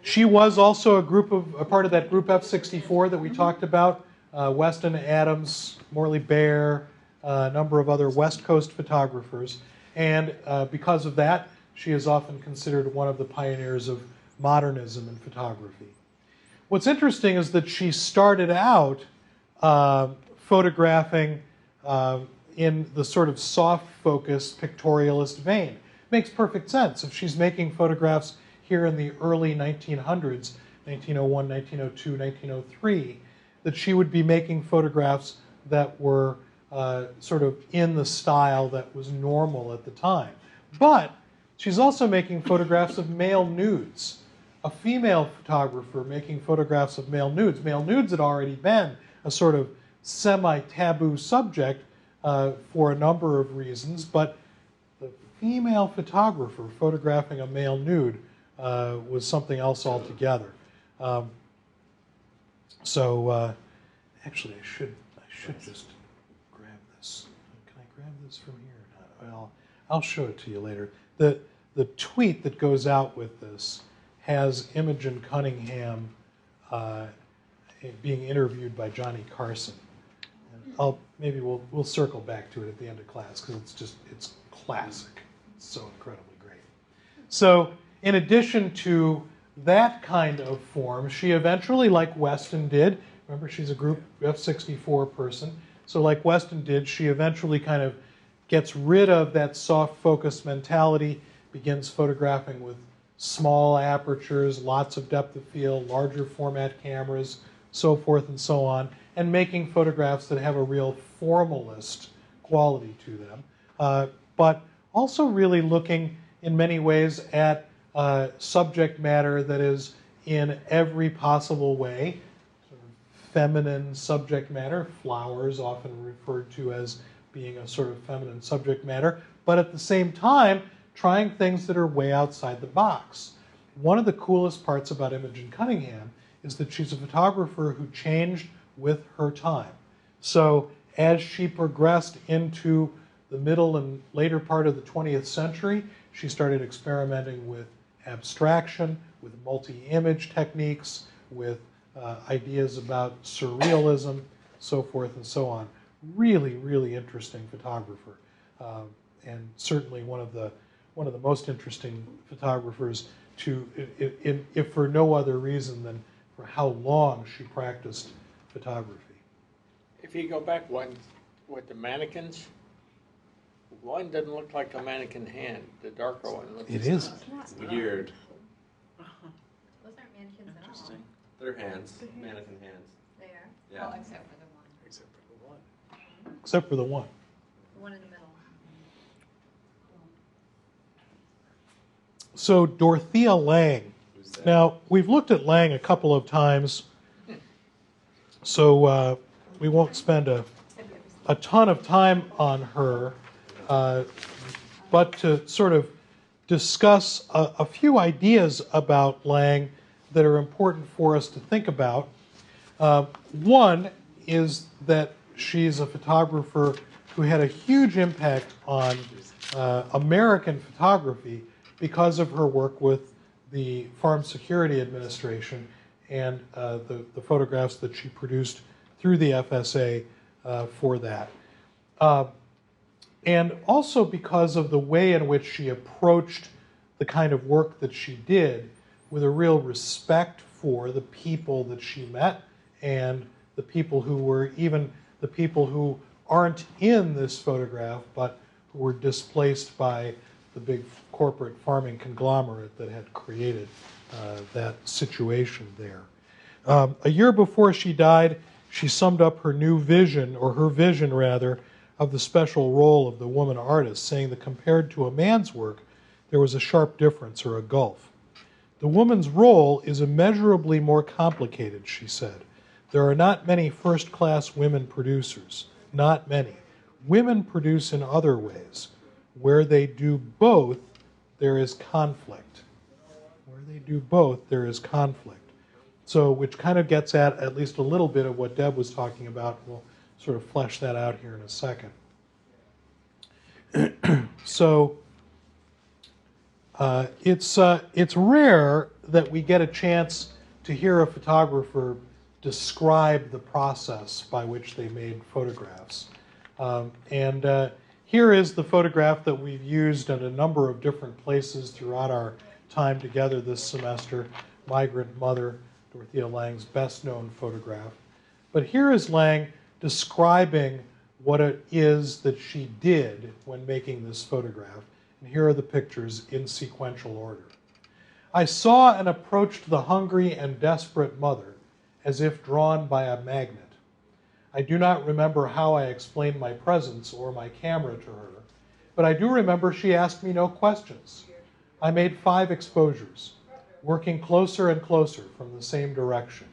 She was also a part of that group F64 that we talked about. Weston Adams, Morley Bear, a number of other West Coast photographers. And because of that, she is often considered one of the pioneers of modernism in photography. What's interesting is that she started out photographing in the sort of soft-focused pictorialist vein. Makes perfect sense. If she's making photographs here in the early 1900s, 1901, 1902, 1903, that she would be making photographs that were sort of in the style that was normal at the time. But she's also making photographs of male nudes. A female photographer making photographs of male nudes. Male nudes had already been a sort of semi-taboo subject for a number of reasons, but the female photographer photographing a male nude was something else altogether. Actually, I should just grab this. Can I grab this from here? Well, I'll show it to you later. The tweet that goes out with this has Imogen Cunningham being interviewed by Johnny Carson. And maybe we'll circle back to it at the end of class, because it's classic. It's so incredibly great. So in addition to that kind of form, she eventually, like Weston did, remember she's a group F64 person, so like Weston did, she eventually kind of gets rid of that soft focus mentality, begins photographing with small apertures, lots of depth of field, larger format cameras, so forth and so on, and making photographs that have a real formalist quality to them, but also really looking in many ways at subject matter that is in every possible way, sort of feminine subject matter, flowers often referred to as being a sort of feminine subject matter, but at the same time, trying things that are way outside the box. One of the coolest parts about Imogen Cunningham is that she's a photographer who changed with her time. So as she progressed into the middle and later part of the 20th century, she started experimenting with abstraction, with multi-image techniques, with ideas about surrealism, so forth and so on. Really, really interesting photographer, and certainly one of the most interesting photographers to, if for no other reason than for how long she practiced photography. If you go back one with the mannequins, one doesn't look like a mannequin hand. The darker one looks. It isn't. It's weird. Those aren't mannequins at all. Interesting. They're hands, mannequin hands. They are, Yeah. Well, except for the one. Except for the one. Except for the one. the one in the middle. So Dorothea Lange. Who's that? Now, we've looked at Lange a couple of times, so we won't spend a ton of time on her, but to sort of discuss a few ideas about Lange that are important for us to think about. One is that she's a photographer who had a huge impact on American photography because of her work with the Farm Security Administration and the photographs that she produced through the FSA for that. And also because of the way in which she approached the kind of work that she did with a real respect for the people that she met and the people who were even the people who aren't in this photograph but who were displaced by the big corporate farming conglomerate that had created that situation there. A year before she died, she summed up her new vision, or her vision rather, of the special role of the woman artist, saying that compared to a man's work, there was a sharp difference or a gulf. The woman's role is immeasurably more complicated, she said. There are not many first-class women producers, not many. Women produce in other ways. Where they do both, there is conflict. Where they do both, there is conflict. So, which kind of gets at least a little bit of what Deb was talking about. We'll sort of flesh that out here in a second. So, it's rare that we get a chance to hear a photographer describe the process by which they made photographs. Here is the photograph that we've used in a number of different places throughout our time together this semester, Migrant Mother, Dorothea Lange's best-known photograph. But here is Lange describing what it is that she did when making this photograph. And here are the pictures in sequential order. I saw and approached the hungry and desperate mother as if drawn by a magnet. I do not remember how I explained my presence or my camera to her, but I do remember she asked me no questions. I made 5 exposures, working closer and closer from the same direction.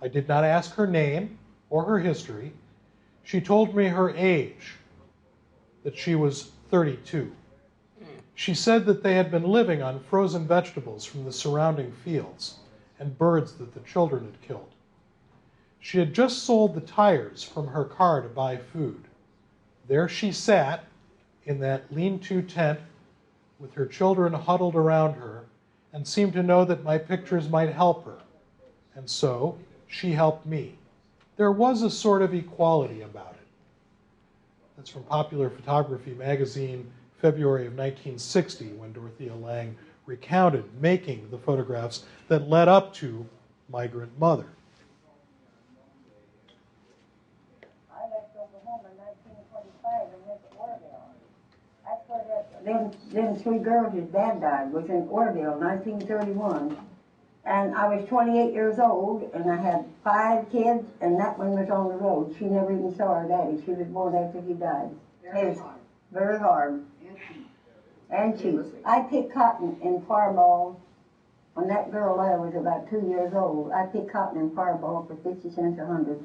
I did not ask her name or her history. She told me her age, that she was 32. She said that they had been living on frozen vegetables from the surrounding fields and birds that the children had killed. She had just sold the tires from her car to buy food. There she sat in that lean-to tent with her children huddled around her and seemed to know that my pictures might help her. And so she helped me. There was a sort of equality about it. That's from Popular Photography magazine, February of 1960, when Dorothea Lange recounted making the photographs that led up to Migrant Mother. I left Oklahoma in 1925 and went to Orville. That's where them 3 girls, his dad died, was in Orville, 1931. And I was 28 years old, and I had 5 kids, and that one was on the road. She never even saw her daddy. She was born after he died. It's very hard. And cheap. I picked cotton in Fireball. When that girl there was about 2 years old, I picked cotton in Fireball for 50 cents a hundred.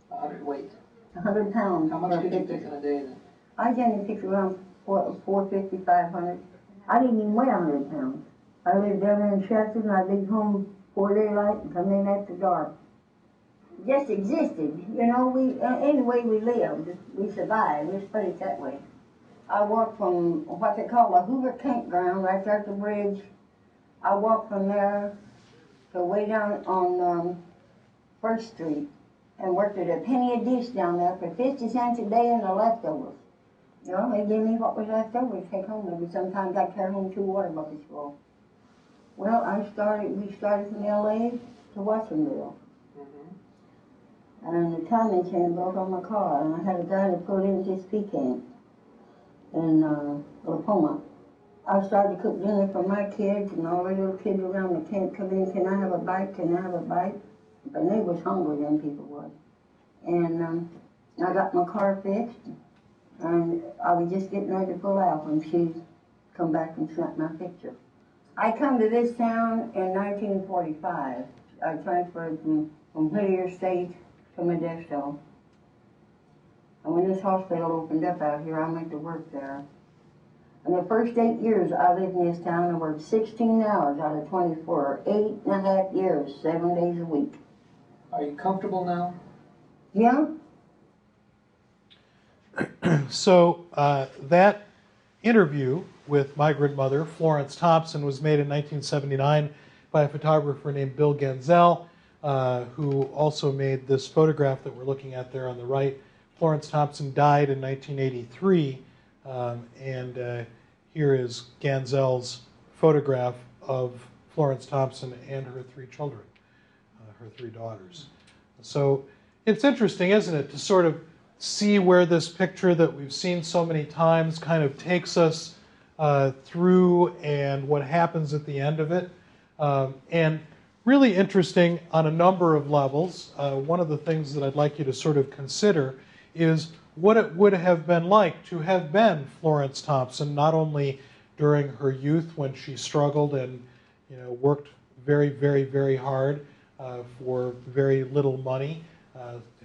100 weight. 100 pounds. How much did you pick in a day then? I generally picked around 450, 500. I didn't even weigh 100 pounds. I lived down there in Chansonetta, and I'd leave home before daylight and come in after dark. Just existed, you know. Any way we lived, we survived. Let's put it that way. I walked from what they call the Hoover Campground, right there at the bridge. I walked from there to way down on 1st Street and worked at a penny a dish down there for 50 cents a day and the leftovers. You know, they gave me what was left over to take home. Maybe sometimes I'd carry home 2 water buckets full. Well, we started from L.A. to Watsonville. And the timing chain broke on my car, and I had a guy to put in this pecan in Lapoma. I started to cook dinner for my kids, and all the little kids around the camp come in, can I have a bite, can I have a bite? But they was hungry, them people was. And I got my car fixed, and I was just getting ready to pull out when she come back and snapped my picture. I come to this town in 1945. I transferred from Whittier State to Modesto. And when this hospital opened up out here, I went to work there. And the first 8 years I lived in this town, I worked 16 hours out of 24, 8.5 years, 7 days a week. Are you comfortable now? Yeah? So that interview with migrant mother Florence Thompson was made in 1979 by a photographer named Bill Genzel, who also made this photograph that we're looking at there on the right. Florence Thompson died in 1983, and here is Genzel's photograph of Florence Thompson and her 3 children, her 3 daughters. So it's interesting, isn't it, to sort of see where this picture that we've seen so many times kind of takes us through and what happens at the end of it. And really interesting on a number of levels. One of the things that I'd like you to sort of consider is what it would have been like to have been Florence Thompson, not only during her youth when she struggled and worked very, very, very hard for very little money,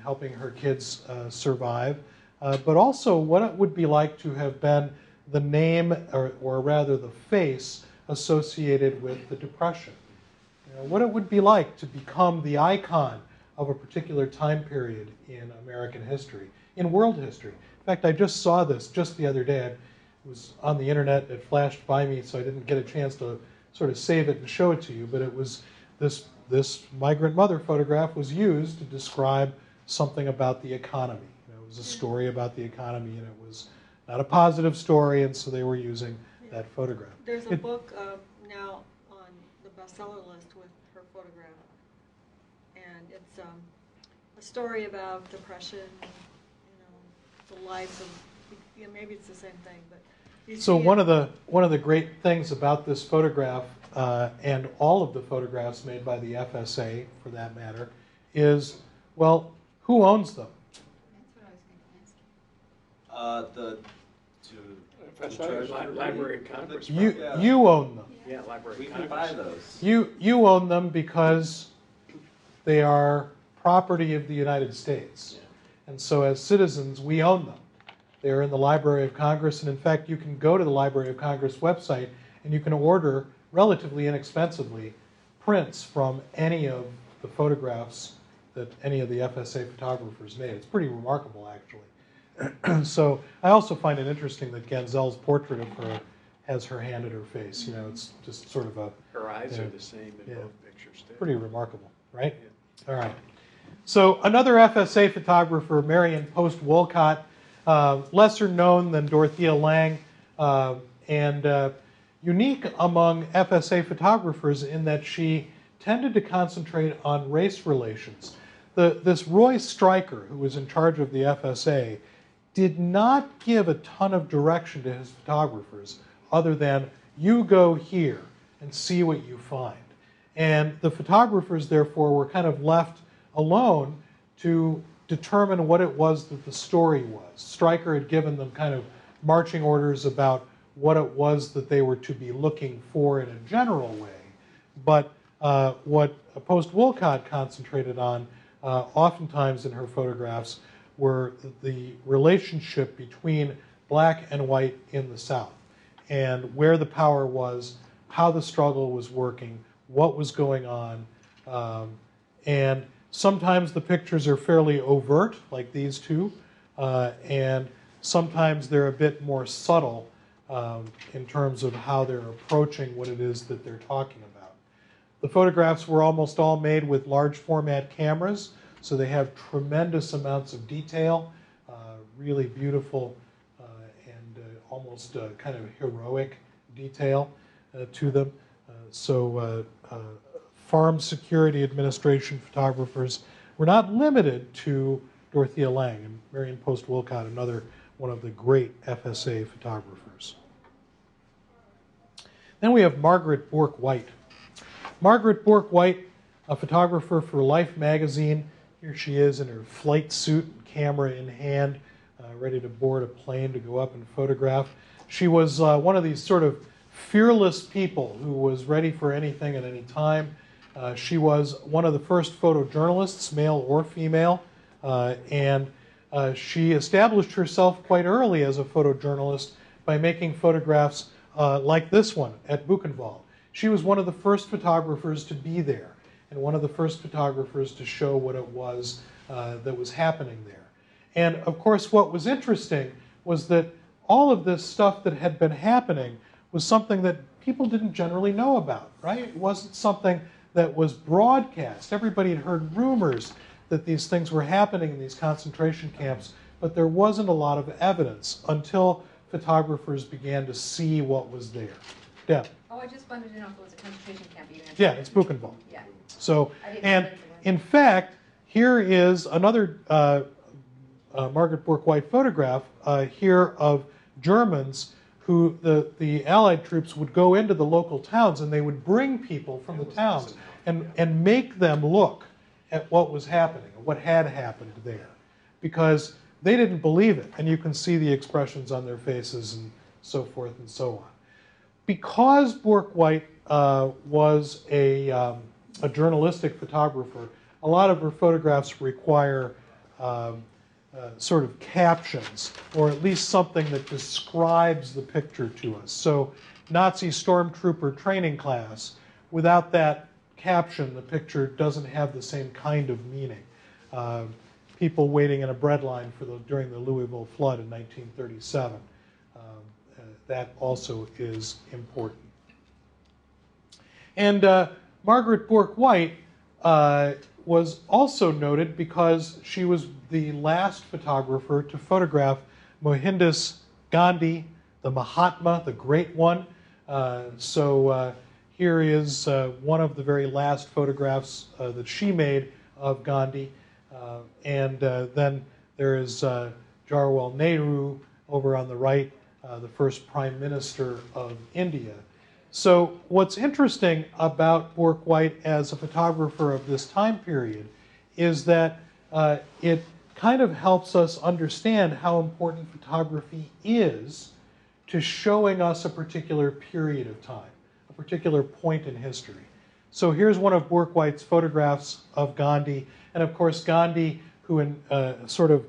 helping her kids survive, but also what it would be like to have been the name, or rather the face, associated with the Depression. What it would be like to become the icon of a particular time period in American history, in world history. In fact, I just saw this just the other day. It was on the internet, it flashed by me, so I didn't get a chance to sort of save it and show it to you, but it was this migrant mother photograph was used to describe something about the economy. It was a story about the economy, and it was not a positive story, and so they were using that photograph. There's a book now on the bestseller list with her photograph, and it's a story about depression, the lives of, maybe it's the same thing, but so one of the great things about this photograph, and all of the photographs made by the FSA, for that matter, is, well, who owns them? That's what I was going to ask. Library of Congress. You own them. Yeah, Library We of can Congress. buy those. You own them because they are property of the United States. And so as citizens, we own them. They're in the Library of Congress, and in fact, you can go to the Library of Congress website and you can order relatively inexpensively prints from any of the photographs that any of the FSA photographers made. It's pretty remarkable, actually. So I also find it interesting that Genzel's portrait of her has her hand at her face. It's just sort of Her eyes are the same in both pictures, too. pretty remarkable, right? All right. So another FSA photographer, Marion Post-Wolcott, lesser known than Dorothea Lange, and unique among FSA photographers in that she tended to concentrate on race relations. This Roy Stryker, who was in charge of the FSA, did not give a ton of direction to his photographers other than, you go here and see what you find. And the photographers, therefore, were kind of left alone to determine what it was that the story was. Stryker had given them kind of marching orders about what it was that they were to be looking for in a general way. But what Post-Wolcott concentrated on, oftentimes in her photographs, were the relationship between black and white in the South, and where the power was, how the struggle was working, what was going on. And sometimes the pictures are fairly overt, like these two, and sometimes they're a bit more subtle in terms of how they're approaching what it is that they're talking about. The photographs were almost all made with large format cameras, so they have tremendous amounts of detail, really beautiful and almost kind of heroic detail to them. Farm Security Administration photographers were not limited to Dorothea Lange, and Marion Post-Wolcott, another one of the great FSA photographers. Then we have Margaret Bourke-White. Margaret Bourke-White, a photographer for Life magazine. Here she is in her flight suit and camera in hand, ready to board a plane to go up and photograph. She was one of these sort of fearless people who was ready for anything at any time. She was one of the first photojournalists, male or female, and she established herself quite early as a photojournalist by making photographs like this one at Buchenwald. She was one of the first photographers to be there, and one of the first photographers to show what it was that was happening there. And of course, what was interesting was that all of this stuff that had been happening was something that people didn't generally know about, right? It wasn't something that was broadcast. Everybody had heard rumors that these things were happening in these concentration camps, but there wasn't a lot of evidence until photographers began to see what was there. Deb? Oh, I just wanted to know if it was a concentration camp even. Yeah, it's Buchenwald. Yeah. So, I didn't and know it was. in fact, here is another Margaret Bourke-White photograph here of Germans who the Allied troops would go into the local towns, and they would bring people from the towns and make them look at what was happening, what had happened there, because they didn't believe it, and you can see the expressions on their faces and so forth and so on. Because Bourke-White was a journalistic photographer, a lot of her photographs require sort of captions, or at least something that describes the picture to us. So, Nazi stormtrooper training class, without that caption, the picture doesn't have the same kind of meaning. People waiting in a bread line during the Louisville flood in 1937. That also is important. And Margaret Bourke-White was also noted because she was the last photographer to photograph Mohandas Gandhi, the Mahatma, the great one. Here is one of the very last photographs that she made of Gandhi. And then there is Jawaharlal Nehru over on the right, the first Prime Minister of India. So what's interesting about Bourke-White as a photographer of this time period is that it kind of helps us understand how important photography is to showing us a particular period of time, a particular point in history. So here's one of Bourke-White's photographs of Gandhi, and of course Gandhi, who sort of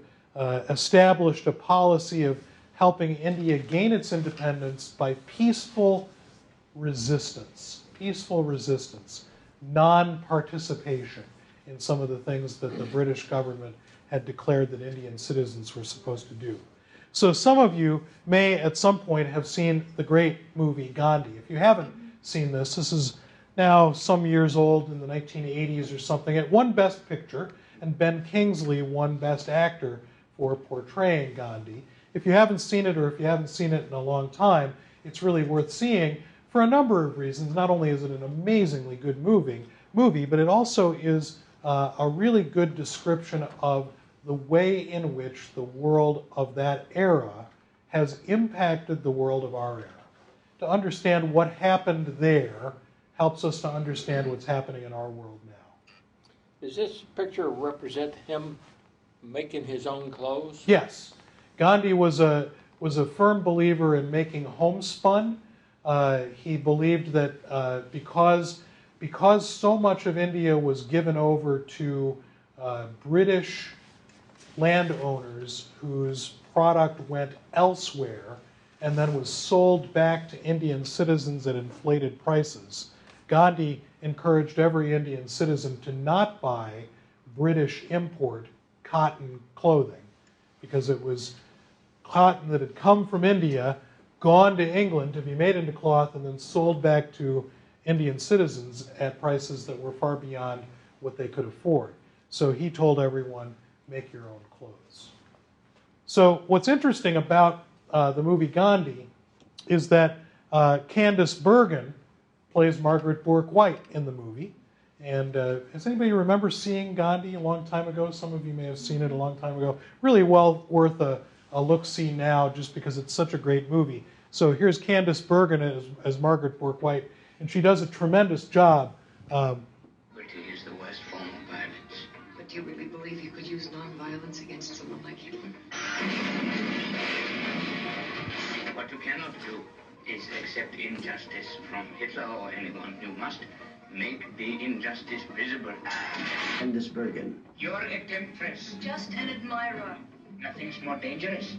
established a policy of helping India gain its independence by peaceful resistance, non-participation in some of the things that the British government had declared that Indian citizens were supposed to do. So some of you may at some point have seen the great movie Gandhi. If you haven't seen this, this is now some years old, in the 1980s or something. It won Best Picture, and Ben Kingsley won Best Actor for portraying Gandhi. If you haven't seen it, or if you haven't seen it in a long time, it's really worth seeing for a number of reasons. Not only is it an amazingly good movie, but it also is a really good description of the way in which the world of that era has impacted the world of our era. To understand what happened there helps us to understand what's happening in our world now. Does this picture represent him making his own clothes? Yes, Gandhi was a firm believer in making homespun. He believed that because so much of India was given over to British landowners whose product went elsewhere and then was sold back to Indian citizens at inflated prices, Gandhi encouraged every Indian citizen to not buy British import cotton clothing, because it was cotton that had come from India, gone to England to be made into cloth, and then sold back to Indian citizens at prices that were far beyond what they could afford. So he told everyone, make your own clothes. So what's interesting about the movie Gandhi is that Candice Bergen plays Margaret Bourke-White in the movie. And does anybody remember seeing Gandhi a long time ago? Some of you may have seen it a long time ago. Really well worth a look-see now, just because it's such a great movie. So here's Candice Bergen as Margaret Bourke-White, and she does a tremendous job. Liberty is the worst form of violence. But do you really believe you could use non-violence against someone like Hitler? What you cannot do is accept injustice from Hitler or anyone. You must make the injustice visible. Candice Bergen. You're a temptress. Just an admirer. Nothing's more dangerous.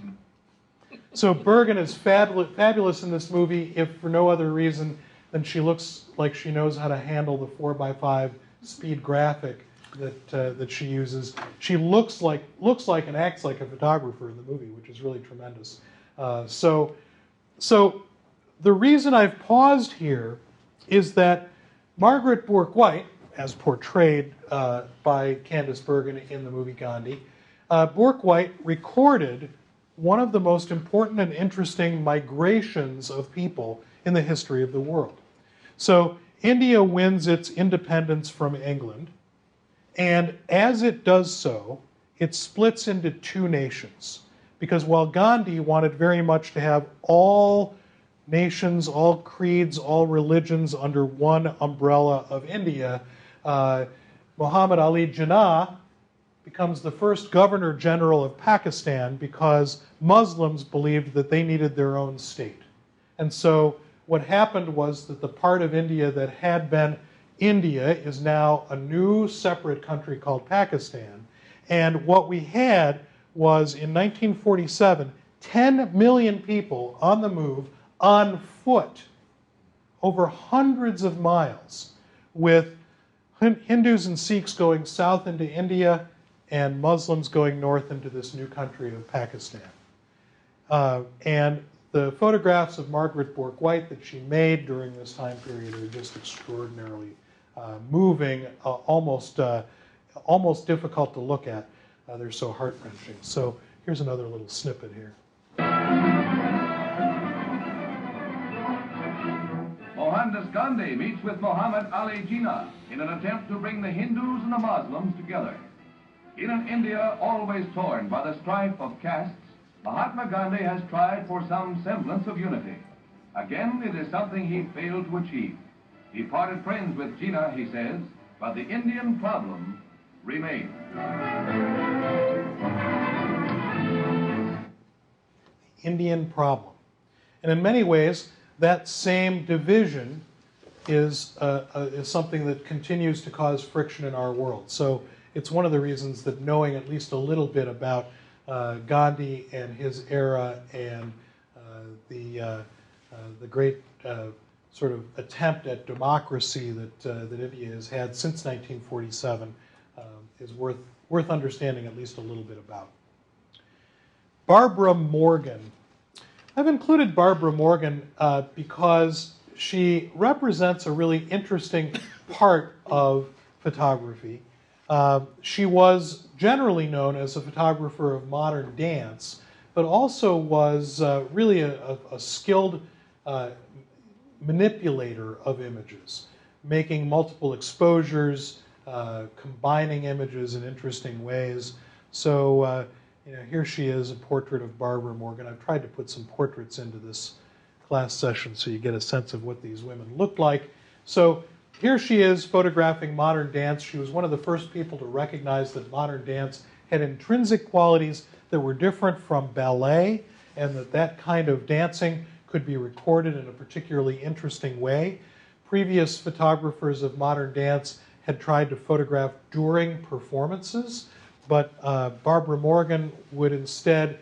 So Bergen is fabulous in this movie, if for no other reason than she looks like she knows how to handle the 4x5 speed graphic that she uses. She looks like and acts like a photographer in the movie, which is really tremendous. So the reason I've paused here is that Margaret Bourke-White, as portrayed by Candice Bergen in the movie Gandhi, Bourke-White recorded one of the most important and interesting migrations of people in the history of the world. So India wins its independence from England, and as it does so, it splits into two nations. Because while Gandhi wanted very much to have all nations, all creeds, all religions under one umbrella of India, Muhammad Ali Jinnah becomes the first Governor General of Pakistan because Muslims believed that they needed their own state. And so what happened was that the part of India that had been India is now a new separate country called Pakistan. And what we had was, in 1947, 10 million people on the move on foot over hundreds of miles, with Hindus and Sikhs going south into India and Muslims going north into this new country of Pakistan. And the photographs of Margaret Bourke-White that she made during this time period are just extraordinarily moving, almost difficult to look at. They're so heart-wrenching. So here's another little snippet here. Mohandas Gandhi meets with Muhammad Ali Jinnah in an attempt to bring the Hindus and the Muslims together. In an India always torn by the strife of castes, Mahatma Gandhi has tried for some semblance of unity. Again, it is something he failed to achieve. He parted friends with Jinnah, he says, but the Indian problem remains. Indian problem. And in many ways, that same division is something that continues to cause friction in our world. So it's one of the reasons that knowing at least a little bit about Gandhi and his era and the great sort of attempt at democracy that India has had since 1947 is worth understanding at least a little bit about. Barbara Morgan. I've included Barbara Morgan because she represents a really interesting part of photography. She was generally known as a photographer of modern dance, but also was really a skilled manipulator of images, making multiple exposures, combining images in interesting ways. So here she is, a portrait of Barbara Morgan. I've tried to put some portraits into this class session so you get a sense of what these women looked like. So here she is photographing modern dance. She was one of the first people to recognize that modern dance had intrinsic qualities that were different from ballet, and that kind of dancing could be recorded in a particularly interesting way. Previous photographers of modern dance had tried to photograph during performances, but Barbara Morgan would instead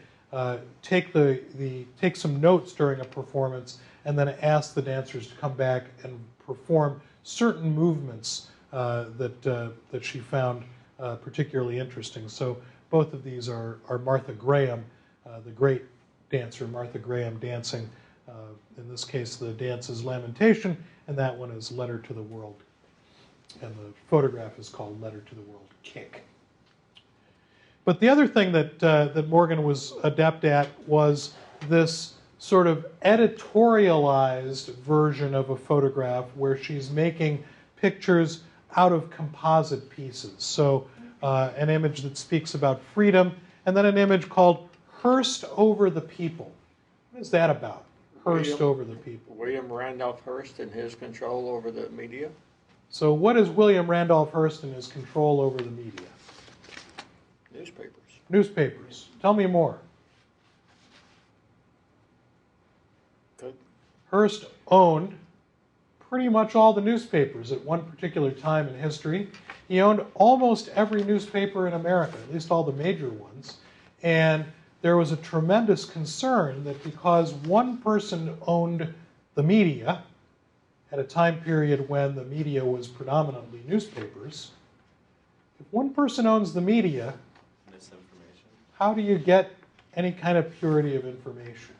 take some notes during a performance and then ask the dancers to come back and perform certain movements that she found particularly interesting. So both of these are Martha Graham, the great dancer Martha Graham, dancing. In this case, the dance is Lamentation, and that one is Letter to the World. And the photograph is called Letter to the World Kick. But the other thing that Morgan was adept at was this sort of editorialized version of a photograph where she's making pictures out of composite pieces. So an image that speaks about freedom, and then an image called Hearst Over the People. What is that about? Hearst over the people. William Randolph Hearst and his control over the media. So what is William Randolph Hearst and his control over the media? Newspapers. Newspapers. Tell me more. Good. Hearst owned pretty much all the newspapers at one particular time in history. He owned almost every newspaper in America, at least all the major ones. And there was a tremendous concern that because one person owned the media at a time period when the media was predominantly newspapers, if one person owns the media, Misinformation. how do you get any kind of purity of information?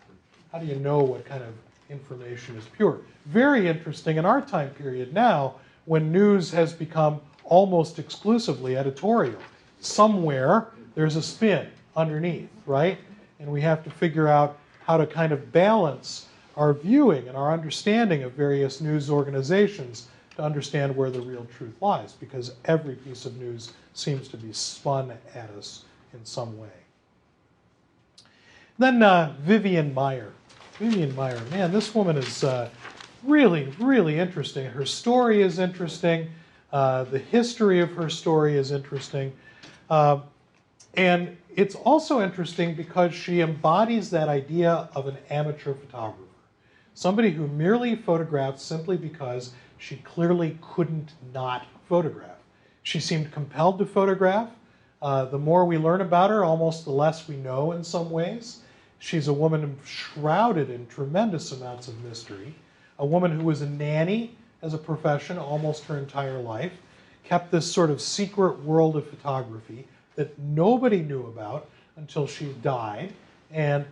How do you know what kind of information is pure? Very interesting in our time period now, when news has become almost exclusively editorial. Somewhere there's a spin underneath, right? And we have to figure out how to kind of balance our viewing and our understanding of various news organizations to understand where the real truth lies, because every piece of news seems to be spun at us in some way. Then Vivian Maier. Vivian Maier, man, this woman is really, really interesting. Her story is interesting. The history of her story is interesting. And it's also interesting because she embodies that idea of an amateur photographer. Somebody who merely photographed simply because she clearly couldn't not photograph. She seemed compelled to photograph. The more we learn about her, almost the less we know in some ways. She's a woman shrouded in tremendous amounts of mystery. A woman who was a nanny as a profession almost her entire life, kept this sort of secret world of photography that nobody knew about until she died. And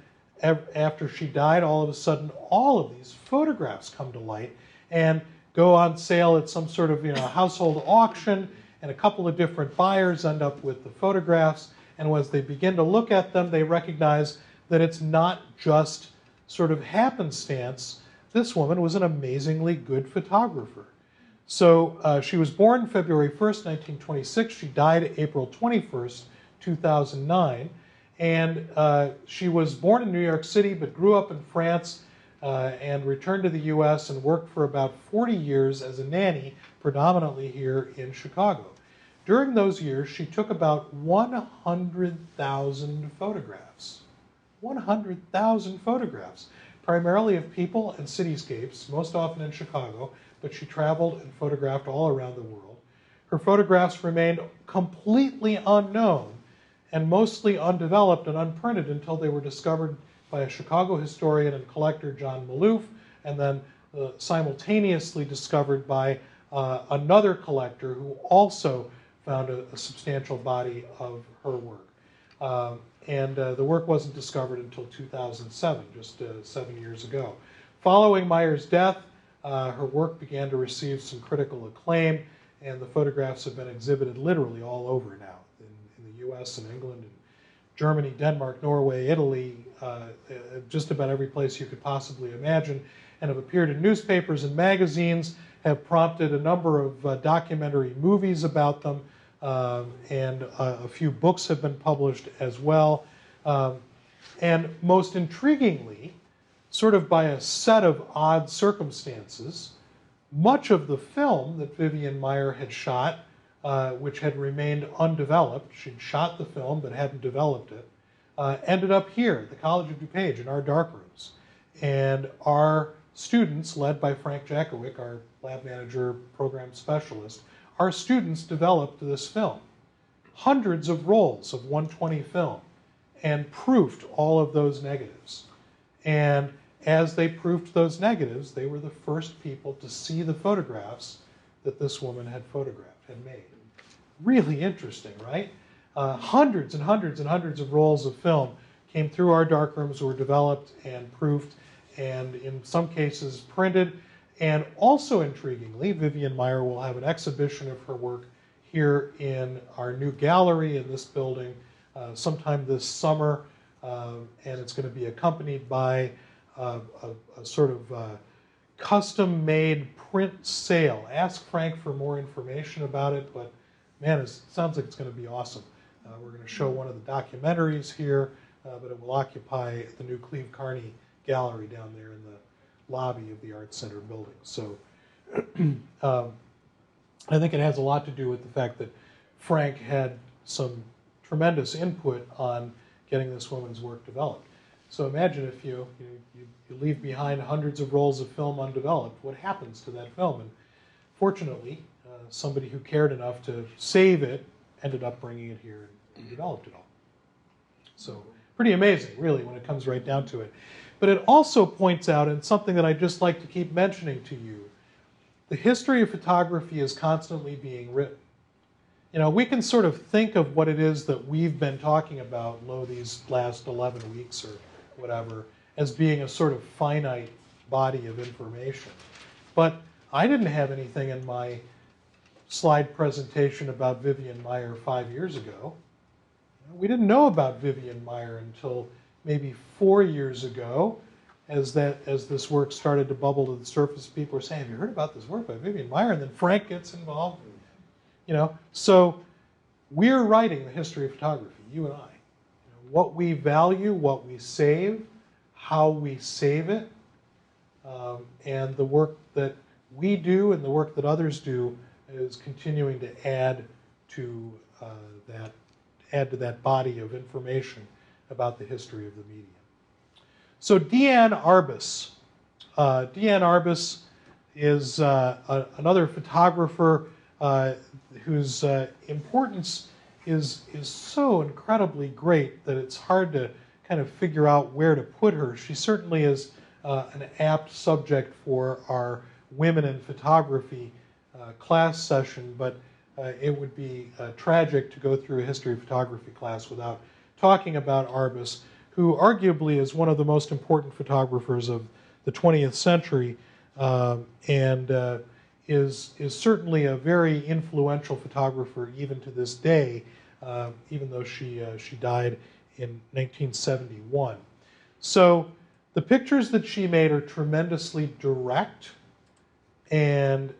after she died, all of a sudden, all of these photographs come to light and go on sale at some sort of household auction, and a couple of different buyers end up with the photographs. And as they begin to look at them, they recognize that it's not just sort of happenstance. This woman was an amazingly good photographer. So she was born February 1st, 1926. She died April 21st, 2009. And she was born in New York City, but grew up in France and returned to the U.S. and worked for about 40 years as a nanny, predominantly here in Chicago. During those years, she took about 100,000 photographs. 100,000 photographs, primarily of people and cityscapes, most often in Chicago, but she traveled and photographed all around the world. Her photographs remained completely unknown and mostly undeveloped and unprinted until they were discovered by a Chicago historian and collector, John Maloof, and then simultaneously discovered by another collector who also found a substantial body of her work. And the work wasn't discovered until 2007, just 7 years ago. Following Maier's death, her work began to receive some critical acclaim, and the photographs have been exhibited literally all over now, in the US and England, and Germany, Denmark, Norway, Italy, just about every place you could possibly imagine, and have appeared in newspapers and magazines, have prompted a number of documentary movies about them, and a few books have been published as well. And most intriguingly, sort of by a set of odd circumstances, much of the film that Vivian Maier had shot which had remained undeveloped. She'd shot the film but hadn't developed it. Ended up here at the College of DuPage in our darkrooms. And our students, led by Frank Jakowick, our lab manager, program specialist, our students developed this film. Hundreds of rolls of 120 film and proofed all of those negatives. And as they proofed those negatives, they were the first people to see the photographs that this woman had photographed, had made. Really interesting, right? Hundreds and hundreds and hundreds of rolls of film came through our darkrooms, were developed and proofed, and in some cases printed. And also intriguingly, Vivian Maier will have an exhibition of her work here in our new gallery in this building sometime this summer, and it's going to be accompanied by a sort of custom-made print sale. Ask Frank for more information about it, but man, it sounds like it's going to be awesome. We're going to show one of the documentaries here, but it will occupy the new Cleve Carney Gallery down there in the lobby of the Arts Center building. So I think it has a lot to do with the fact that Frank had some tremendous input on getting this woman's work developed. So imagine if you leave behind hundreds of rolls of film undeveloped, what happens to that film? And fortunately, somebody who cared enough to save it ended up bringing it here and developed it all. So pretty amazing, really, when it comes right down to it. But it also points out, and something that I just like to keep mentioning to you, the history of photography is constantly being written. You know, we can sort of think of what it is that we've been talking about, these last 11 weeks or whatever, as being a sort of finite body of information. But I didn't have anything in my slide presentation about Vivian Maier 5 years ago. We didn't know about Vivian Maier until maybe 4 years ago, as this work started to bubble to the surface. People were saying, "Have you heard about this work by Vivian Maier?" And then Frank gets involved. So we're writing the history of photography, you and I. What we value, what we save, how we save it, and the work that we do and the work that others do is continuing to add to that body of information about the history of the medium. So Deanne Arbus. Deanne Arbus is another photographer whose importance is so incredibly great that it's hard to kind of figure out where to put her. She certainly is an apt subject for our Women in Photography class session, but it would be tragic to go through a history of photography class without talking about Arbus, who arguably is one of the most important photographers of the 20th century, and is certainly a very influential photographer even to this day, even though she died in 1971. So the pictures that she made are tremendously direct, and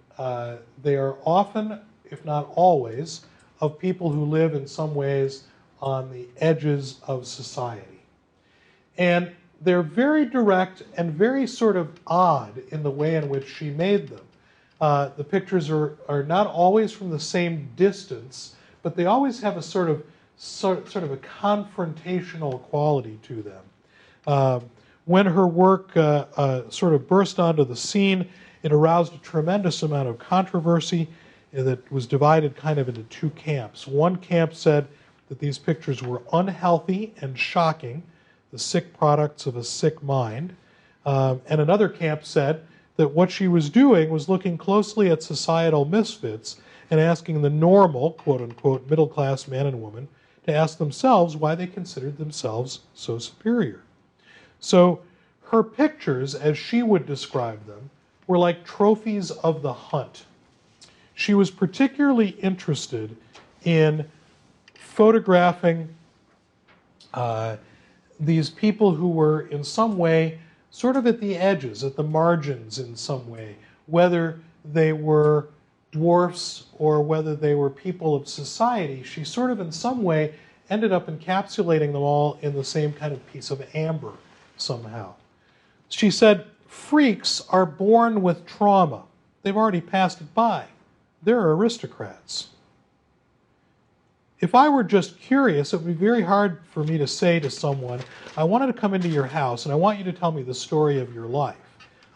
they are often, if not always, of people who live in some ways on the edges of society. And they're very direct and very sort of odd in the way in which she made them. The pictures are not always from the same distance, but they always have a sort of a confrontational quality to them. When her work sort of burst onto the scene, it aroused a tremendous amount of controversy that was divided kind of into two camps. One camp said that these pictures were unhealthy and shocking, the sick products of a sick mind. And another camp said that what she was doing was looking closely at societal misfits and asking the normal, quote-unquote, middle-class man and woman to ask themselves why they considered themselves so superior. So her pictures, as she would describe them, were like trophies of the hunt. She was particularly interested in photographing these people who were in some way sort of at the edges, at the margins in some way, whether they were dwarfs or whether they were people of society. She sort of in some way ended up encapsulating them all in the same kind of piece of amber somehow. She said, freaks are born with trauma. They've already passed it by. They're aristocrats. If I were just curious, it would be very hard for me to say to someone, I wanted to come into your house and I want you to tell me the story of your life.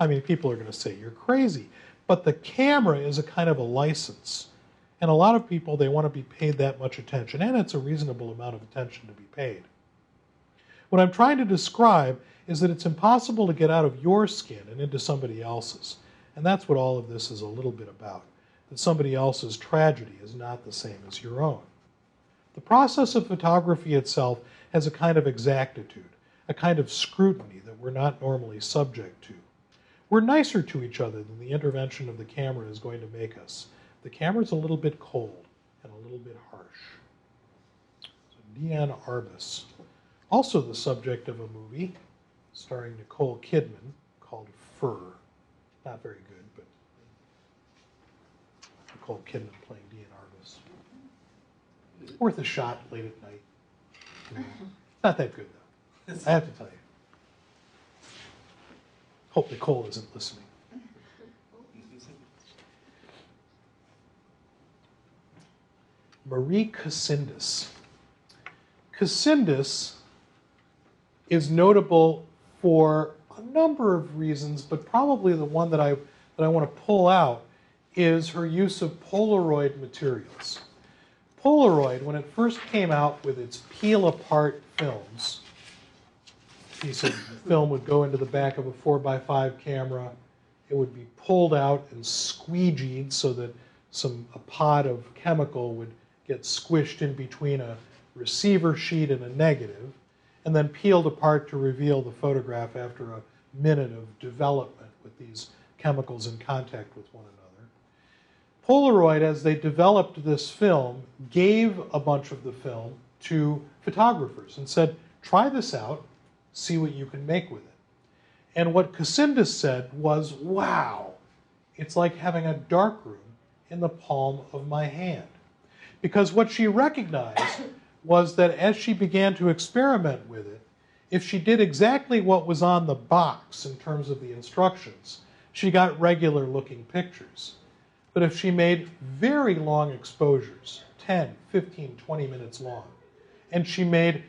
I mean, people are going to say you're crazy. But the camera is a kind of a license. And a lot of people, they want to be paid that much attention, and it's a reasonable amount of attention to be paid. What I'm trying to describe is that it's impossible to get out of your skin and into somebody else's. And that's what all of this is a little bit about, that somebody else's tragedy is not the same as your own. The process of photography itself has a kind of exactitude, a kind of scrutiny that we're not normally subject to. We're nicer to each other than the intervention of the camera is going to make us. The camera's a little bit cold and a little bit harsh. So Diane Arbus, also the subject of a movie starring Nicole Kidman called Fur. Not very good, but Nicole Kidman playing Diane Arbus. Worth a shot late at night. Not that good, though. I have to tell you. Hope Nicole isn't listening. Marie Casindus. Casindus is notable for a number of reasons, but probably the one that I want to pull out is her use of Polaroid materials. Polaroid, when it first came out with its peel-apart films, a piece of film would go into the back of a 4x5 camera. It would be pulled out and squeegeed so that a pod of chemical would get squished in between a receiver sheet and a negative, and then peeled apart to reveal the photograph after a minute of development with these chemicals in contact with one another. Polaroid, as they developed this film, gave a bunch of the film to photographers and said, try this out, see what you can make with it. And what Casindus said was, wow, it's like having a darkroom in the palm of my hand. Because what she recognized was that as she began to experiment with it, if she did exactly what was on the box in terms of the instructions, she got regular looking pictures. But if she made very long exposures, 10, 15, 20 minutes long, and she made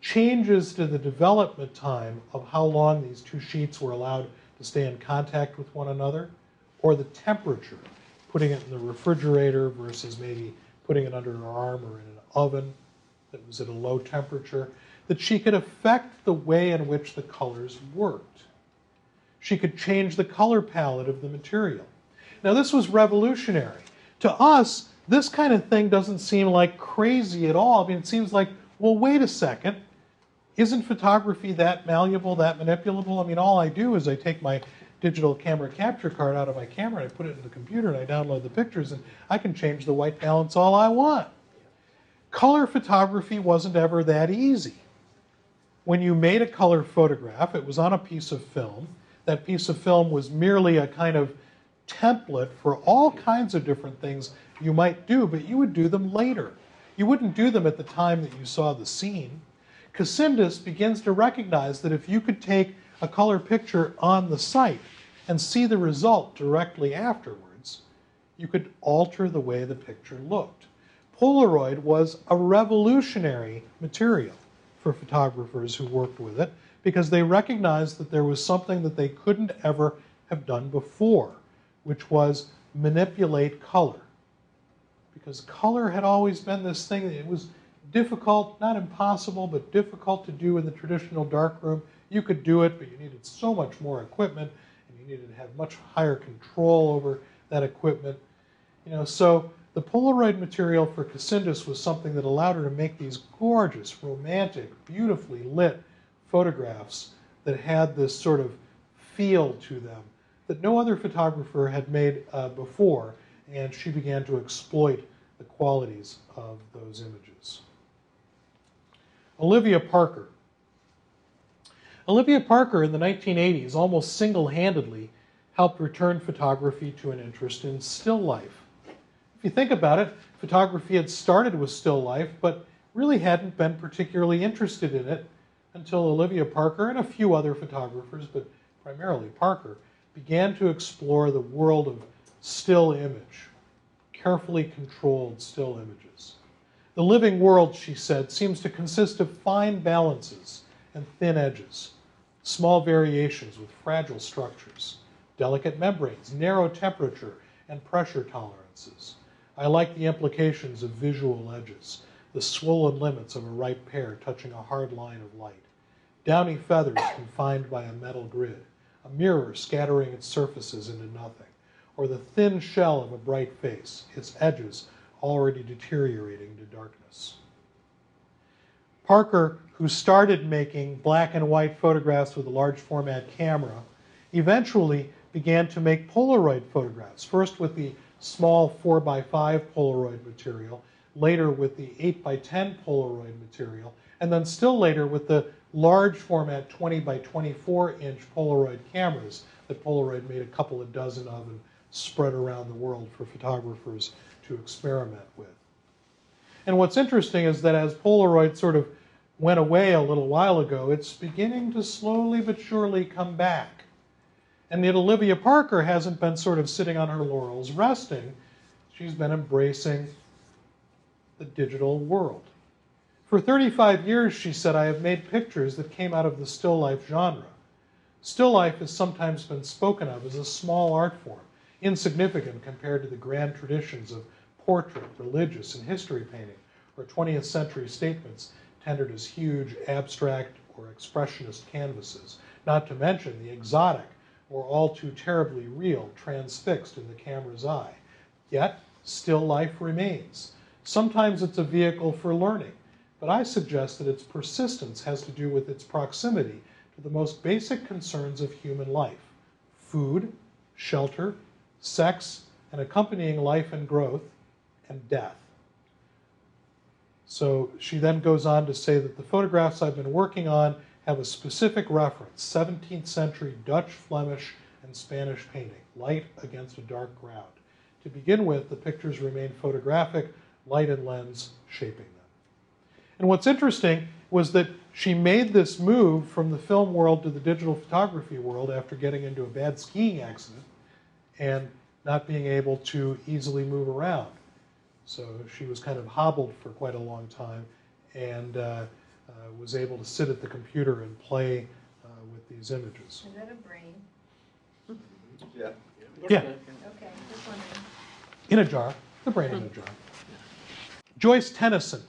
changes to the development time of how long these two sheets were allowed to stay in contact with one another, or the temperature, putting it in the refrigerator versus maybe putting it under her arm or in an oven that was at a low temperature, that she could affect the way in which the colors worked. She could change the color palette of the material. Now, this was revolutionary. To us, this kind of thing doesn't seem like crazy at all. I mean, it seems like, well, wait a second. Isn't photography that malleable, that manipulable? I mean, all I do is I take my digital camera capture card out of my camera and I put it in the computer and I download the pictures and I can change the white balance all I want. Color photography wasn't ever that easy. When you made a color photograph, it was on a piece of film. That piece of film was merely a kind of template for all kinds of different things you might do, but you would do them later. You wouldn't do them at the time that you saw the scene. Casindus begins to recognize that if you could take a color picture on the site and see the result directly afterwards, you could alter the way the picture looked. Polaroid was a revolutionary material for photographers who worked with it because they recognized that there was something that they couldn't ever have done before, which was manipulate color. Because color had always been this thing that it was difficult, not impossible, but difficult to do in the traditional darkroom. You could do it, but you needed so much more equipment, and you needed to have much higher control over that equipment. So the Polaroid material for Casindus was something that allowed her to make these gorgeous, romantic, beautifully lit photographs that had this sort of feel to them that no other photographer had made before, and she began to exploit the qualities of those images. Olivia Parker. Olivia Parker in the 1980s almost single-handedly helped return photography to an interest in still life. If you think about it, photography had started with still life, but really hadn't been particularly interested in it until Olivia Parker and a few other photographers, but primarily Parker, began to explore the world of still image, carefully controlled still images. The living world, she said, seems to consist of fine balances and thin edges, small variations with fragile structures, delicate membranes, narrow temperature and pressure tolerances. I like the implications of visual edges, the swollen limits of a ripe pear touching a hard line of light, downy feathers confined by a metal grid, a mirror scattering its surfaces into nothing, or the thin shell of a bright face, its edges already deteriorating to darkness. Parker, who started making black and white photographs with a large format camera, eventually began to make Polaroid photographs, first with the small 4x5 Polaroid material, later with the 8x10 Polaroid material, and then still later with the large format 20x24-inch Polaroid cameras that Polaroid made a couple of dozen of and spread around the world for photographers to experiment with. And what's interesting is that as Polaroid sort of went away a little while ago, it's beginning to slowly but surely come back. And yet Olivia Parker hasn't been sort of sitting on her laurels resting. She's been embracing the digital world. For 35 years, she said, I have made pictures that came out of the still life genre. Still life has sometimes been spoken of as a small art form, insignificant compared to the grand traditions of portrait, religious, and history painting, or 20th century statements tendered as huge, abstract, or expressionist canvases, not to mention the exotic, or all too terribly real, transfixed in the camera's eye. Yet, still life remains. Sometimes it's a vehicle for learning, but I suggest that its persistence has to do with its proximity to the most basic concerns of human life: food, shelter, sex, and accompanying life and growth, and death. So she then goes on to say that the photographs I've been working on have a specific reference: 17th century Dutch, Flemish, and Spanish painting, light against a dark ground. To begin with, the pictures remain photographic, light and lens shaping them. And what's interesting was that she made this move from the film world to the digital photography world after getting into a bad skiing accident and not being able to easily move around. So she was kind of hobbled for quite a long time and was able to sit at the computer and play with these images. Is that a brain? Yeah. Yeah. Okay, just wondering. In a jar, the brain in a jar. Joyce Tennyson.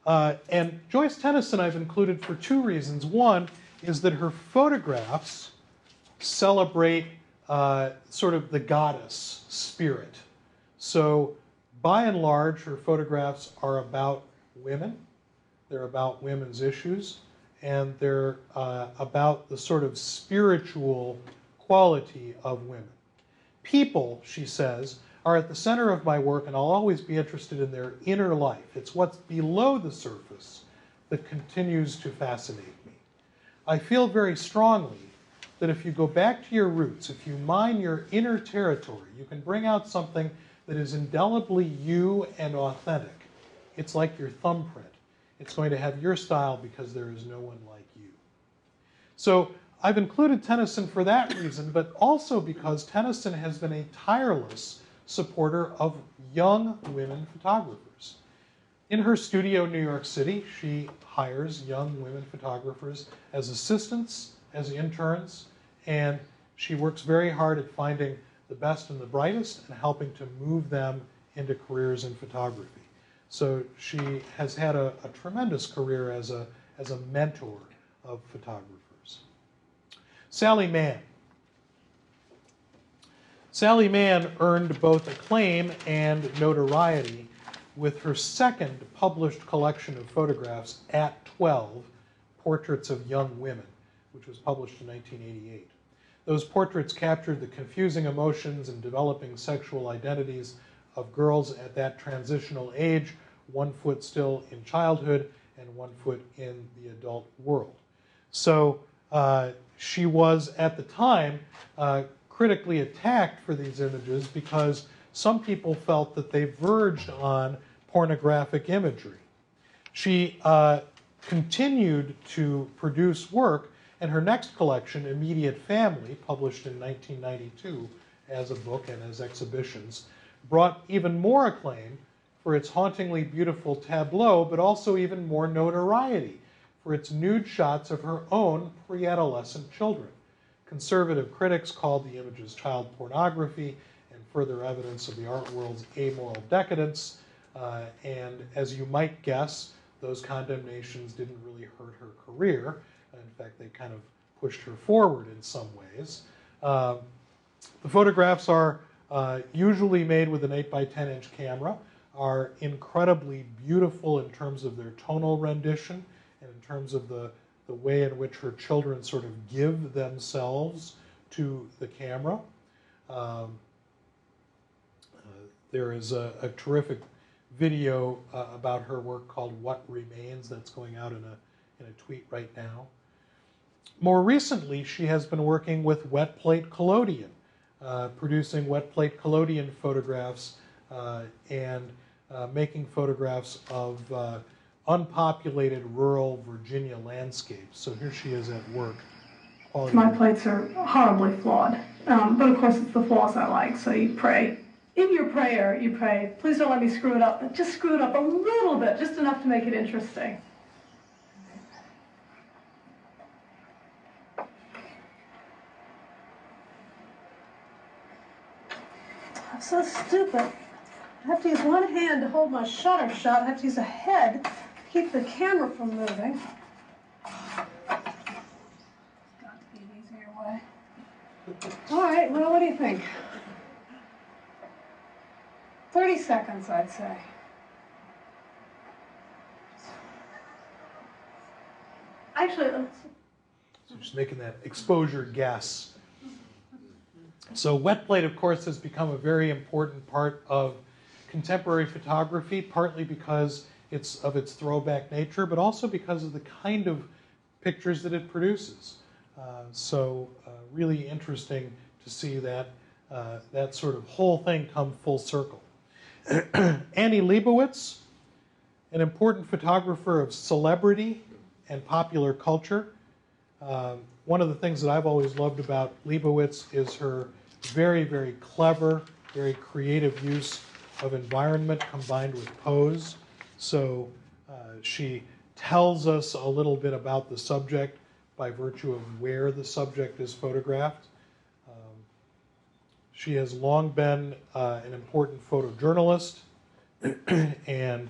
And Joyce Tennyson I've included for two reasons. One is that her photographs celebrate sort of the goddess spirit. So by and large, her photographs are about women. They're about women's issues, and they're about the sort of spiritual quality of women. People, she says, are at the center of my work, and I'll always be interested in their inner life. It's what's below the surface that continues to fascinate me. I feel very strongly that if you go back to your roots, if you mine your inner territory, you can bring out something that is indelibly you and authentic. It's like your thumbprint. It's going to have your style because there is no one like you. So I've included Tennyson for that reason, but also because Tennyson has been a tireless supporter of young women photographers. In her studio in New York City, she hires young women photographers as assistants, as interns, and she works very hard at finding the best and the brightest and helping to move them into careers in photography. So she has had a tremendous career as a mentor of photographers. Sally Mann. Sally Mann earned both acclaim and notoriety with her second published collection of photographs, At 12, Portraits of Young Women, which was published in 1988. Those portraits captured the confusing emotions and developing sexual identities of girls at that transitional age, 1 foot still in childhood and 1 foot in the adult world. So she was, at the time, critically attacked for these images because some people felt that they verged on pornographic imagery. She continued to produce work, and her next collection, Immediate Family, published in 1992 as a book and as exhibitions, brought even more acclaim for its hauntingly beautiful tableau, but also even more notoriety for its nude shots of her own pre-adolescent children. Conservative critics called the images child pornography and further evidence of the art world's amoral decadence. And as you might guess, those condemnations didn't really hurt her career. In fact, they kind of pushed her forward in some ways. The photographs are usually made with an 8 by 10 inch camera, are incredibly beautiful in terms of their tonal rendition and in terms of the way in which her children sort of give themselves to the camera. There is a terrific video about her work called What Remains that's going out in a tweet right now. More recently, she has been working with wet plate collodion, producing wet plate collodion photographs and making photographs of unpopulated rural Virginia landscapes. So here she is at work. My plates are horribly flawed, but of course it's the flaws I like, so you pray. In your prayer, you pray, please don't let me screw it up, but just screw it up a little bit, just enough to make it interesting. I'm so stupid. I have to use one hand to hold my shutter shut. I have to use a head to keep the camera from moving. Got to be an easier way. All right, well, what do you think? 30 seconds, I'd say. Actually, so just making that exposure guess. So wet plate, of course, has become a very important part of contemporary photography, partly because of its throwback nature, but also because of the kind of pictures that it produces. Really interesting to see that that sort of whole thing come full circle. Annie Leibovitz, an important photographer of celebrity and popular culture. One of the things that I've always loved about Leibovitz is her very, very clever, very creative use of environment combined with pose. So she tells us a little bit about the subject by virtue of where the subject is photographed. She has long been an important photojournalist and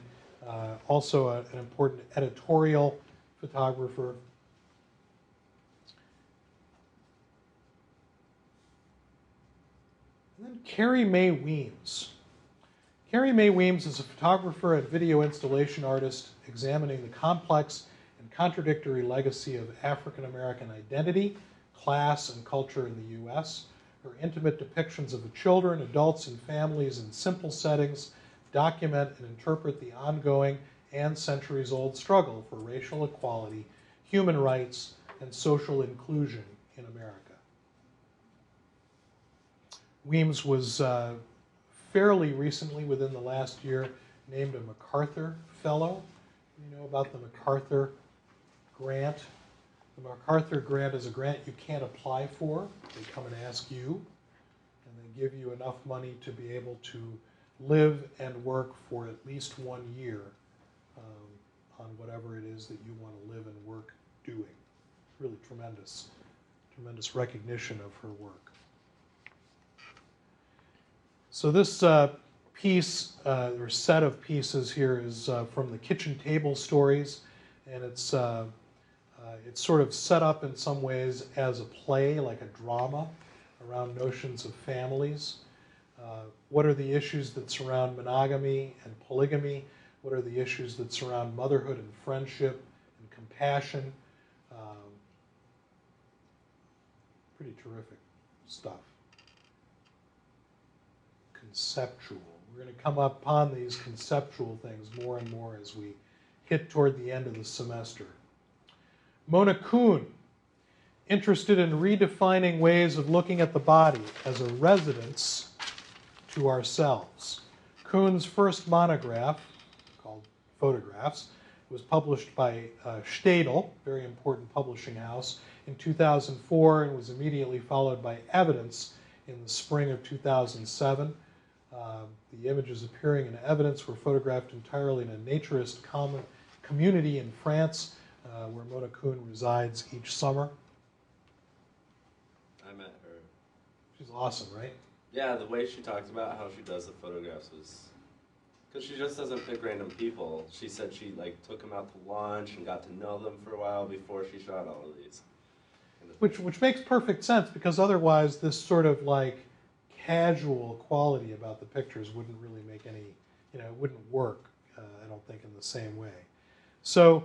also an important editorial photographer. And then Carrie Mae Weems. Carrie Mae Weems is a photographer and video installation artist examining the complex and contradictory legacy of African American identity, class, and culture in the U.S. Her intimate depictions of the children, adults, and families in simple settings document and interpret the ongoing and centuries-old struggle for racial equality, human rights, and social inclusion in America. Weems was fairly recently, within the last year, named a MacArthur Fellow. You know about the MacArthur Grant. The MacArthur Grant is a grant you can't apply for. They come and ask you, and they give you enough money to be able to live and work for at least 1 year on whatever it is that you want to live and work doing. Really tremendous recognition of her work. So this piece, or set of pieces here, is from the Kitchen Table Stories, and it's sort of set up in some ways as a play, like a drama, around notions of families. What are the issues that surround monogamy and polygamy? What are the issues that surround motherhood and friendship and compassion? Pretty terrific stuff. Conceptual. We're going to come upon these conceptual things more and more as we hit toward the end of the semester. Mona Kuhn, interested in redefining ways of looking at the body as a residence to ourselves. Kuhn's first monograph, called Photographs, was published by Stadel, very important publishing house, in 2004, and was immediately followed by Evidence in the spring of 2007. The images appearing in evidence were photographed entirely in a naturist community in France, where Mona Kuhn resides each summer. I met her. She's awesome, right? Yeah, the way she talks about how she does the photographs was, because she just doesn't pick random people. She said she like took them out to lunch and got to know them for a while before she shot all of these. Which makes perfect sense, because otherwise this sort of like casual quality about the pictures wouldn't really make any, it wouldn't work, I don't think, in the same way. So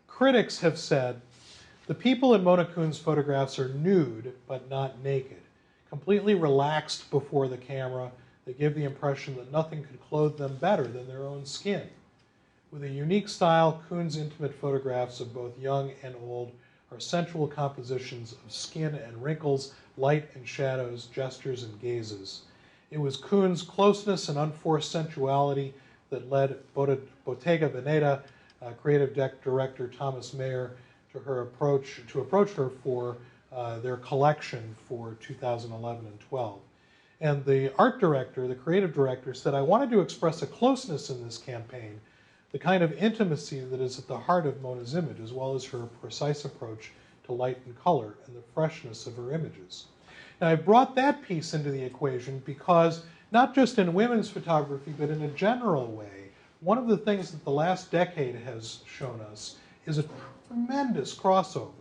critics have said the people in Mona Kuhn's photographs are nude but not naked, completely relaxed before the camera. They give the impression that nothing could clothe them better than their own skin. With a unique style, Kuhn's intimate photographs of both young and old are sensual compositions of skin and wrinkles, light and shadows, gestures and gazes. It was Kuhn's closeness and unforced sensuality that led Bottega Veneta creative director Thomas Mayer to approach her for their collection for 2011 and 12. And the art director, the creative director, said, I wanted to express a closeness in this campaign, the kind of intimacy that is at the heart of Mona's image, as well as her precise approach to light and color and the freshness of her images. Now, I brought that piece into the equation because, not just in women's photography, but in a general way, one of the things that the last decade has shown us is a tremendous crossover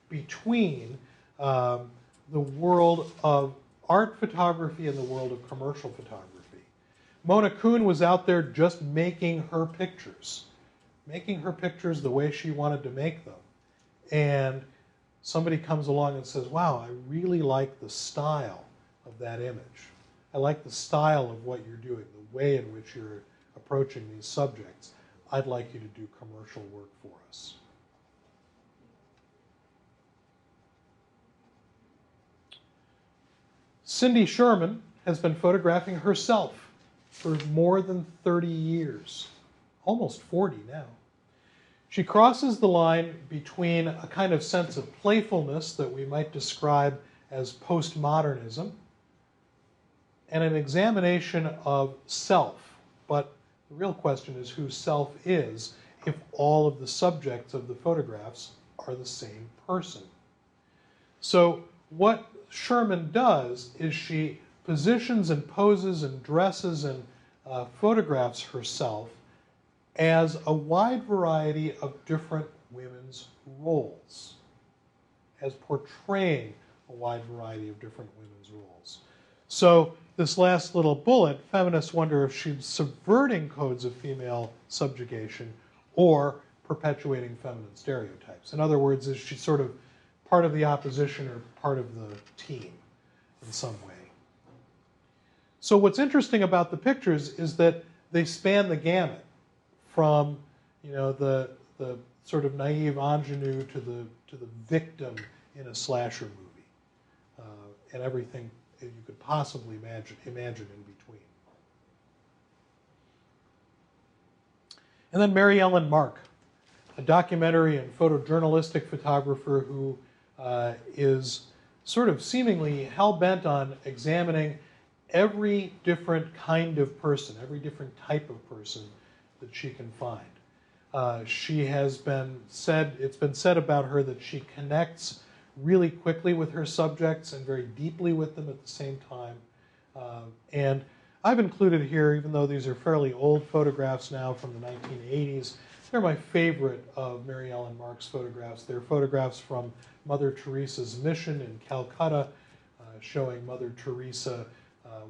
between the world of art photography and the world of commercial photography. Mona Kuhn was out there just making her pictures the way she wanted to make them. And somebody comes along and says, wow, I really like the style of that image. I like the style of what you're doing, the way in which you're approaching these subjects. I'd like you to do commercial work for us. Cindy Sherman has been photographing herself for more than 30 years, almost 40 now. She crosses the line between a kind of sense of playfulness that we might describe as postmodernism and an examination of self. But the real question is who self is if all of the subjects of the photographs are the same person. So what Sherman does is she positions and poses and dresses and photographs herself as a wide variety of different women's roles, as portraying a wide variety of different women's roles. So this last little bullet, feminists wonder if she's subverting codes of female subjugation or perpetuating feminine stereotypes. In other words, is she sort of part of the opposition or part of the team in some way? So what's interesting about the pictures is that they span the gamut from, the sort of naive ingenue to the victim in a slasher movie, and everything you could possibly imagine in between. And then Mary Ellen Mark, a documentary and photojournalistic photographer who is sort of seemingly hell-bent on examining every different kind of person, every different type of person that she can find. It's been said about her that she connects really quickly with her subjects and very deeply with them at the same time. And I've included here, even though these are fairly old photographs now from the 1980s, they're my favorite of Mary Ellen Mark's photographs. They're photographs from Mother Teresa's mission in Calcutta, showing Mother Teresa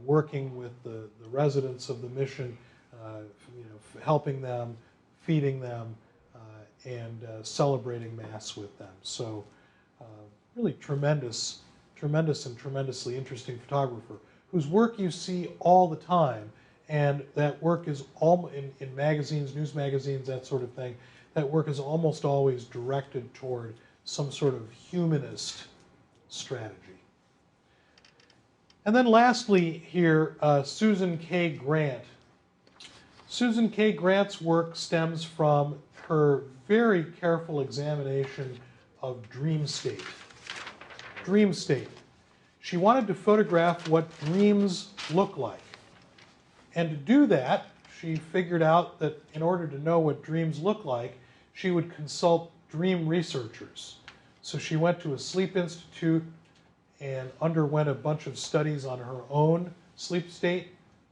working with the residents of the mission, helping them, feeding them, and celebrating Mass with them. So really tremendous and tremendously interesting photographer whose work you see all the time, and that work is all in magazines, news magazines, that sort of thing. That work is almost always directed toward some sort of humanist strategy. And then lastly here, Susan K. Grant. Susan K. Grant's work stems from her very careful examination of dream state. Dream state. she wanted to photograph what dreams look like. And to do that, she figured out that in order to know what dreams look like, she would consult dream researchers. So she went to a sleep institute and underwent a bunch of studies on her own sleep state,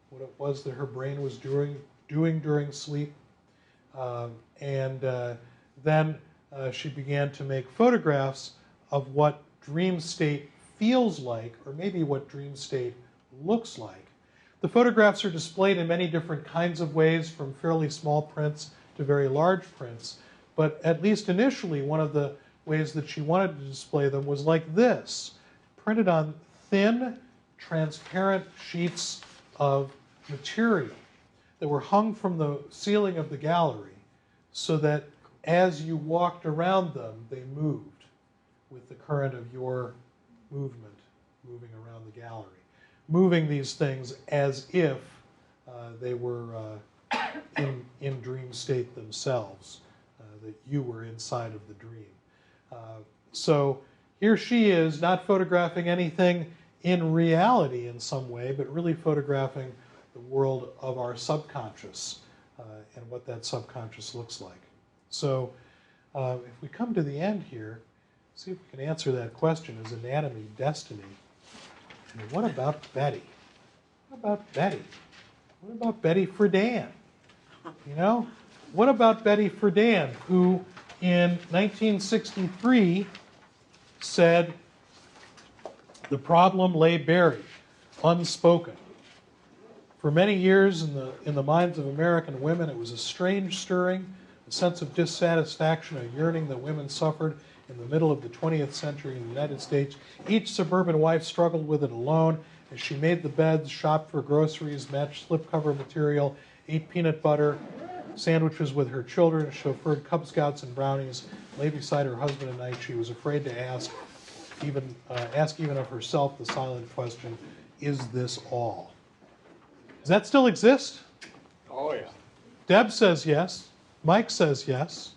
what it was that her brain was doing during sleep. Then she began to make photographs of what dream state feels like, or maybe what dream state looks like. The photographs are displayed in many different kinds of ways, from fairly small prints to very large prints. But at least initially, one of the ways that she wanted to display them was like this, printed on thin, transparent sheets of material that were hung from the ceiling of the gallery, so that as you walked around them, they moved with the current of your movement, moving around the gallery. Moving these things as if they were in dream state themselves, that you were inside of the dream. So here she is, not photographing anything in reality in some way, but really photographing the world of our subconscious and what that subconscious looks like. So if we come to the end here, see if we can answer that question, is anatomy destiny? And what about Betty? What about Betty? What about Betty Friedan? You know? What about Betty Friedan, who in 1963 said the problem lay buried, unspoken. For many years in the minds of American women, it was a strange stirring, a sense of dissatisfaction, a yearning that women suffered in the middle of the 20th century in the United States. Each suburban wife struggled with it alone as she made the beds, shopped for groceries, matched slipcover material, ate peanut butter, sandwiches with her children, chauffeured Cub Scouts and brownies, lay beside her husband at night. She was afraid to ask even of herself the silent question, is this all? Does that still exist? Oh, yeah. Deb says yes. Mike says yes.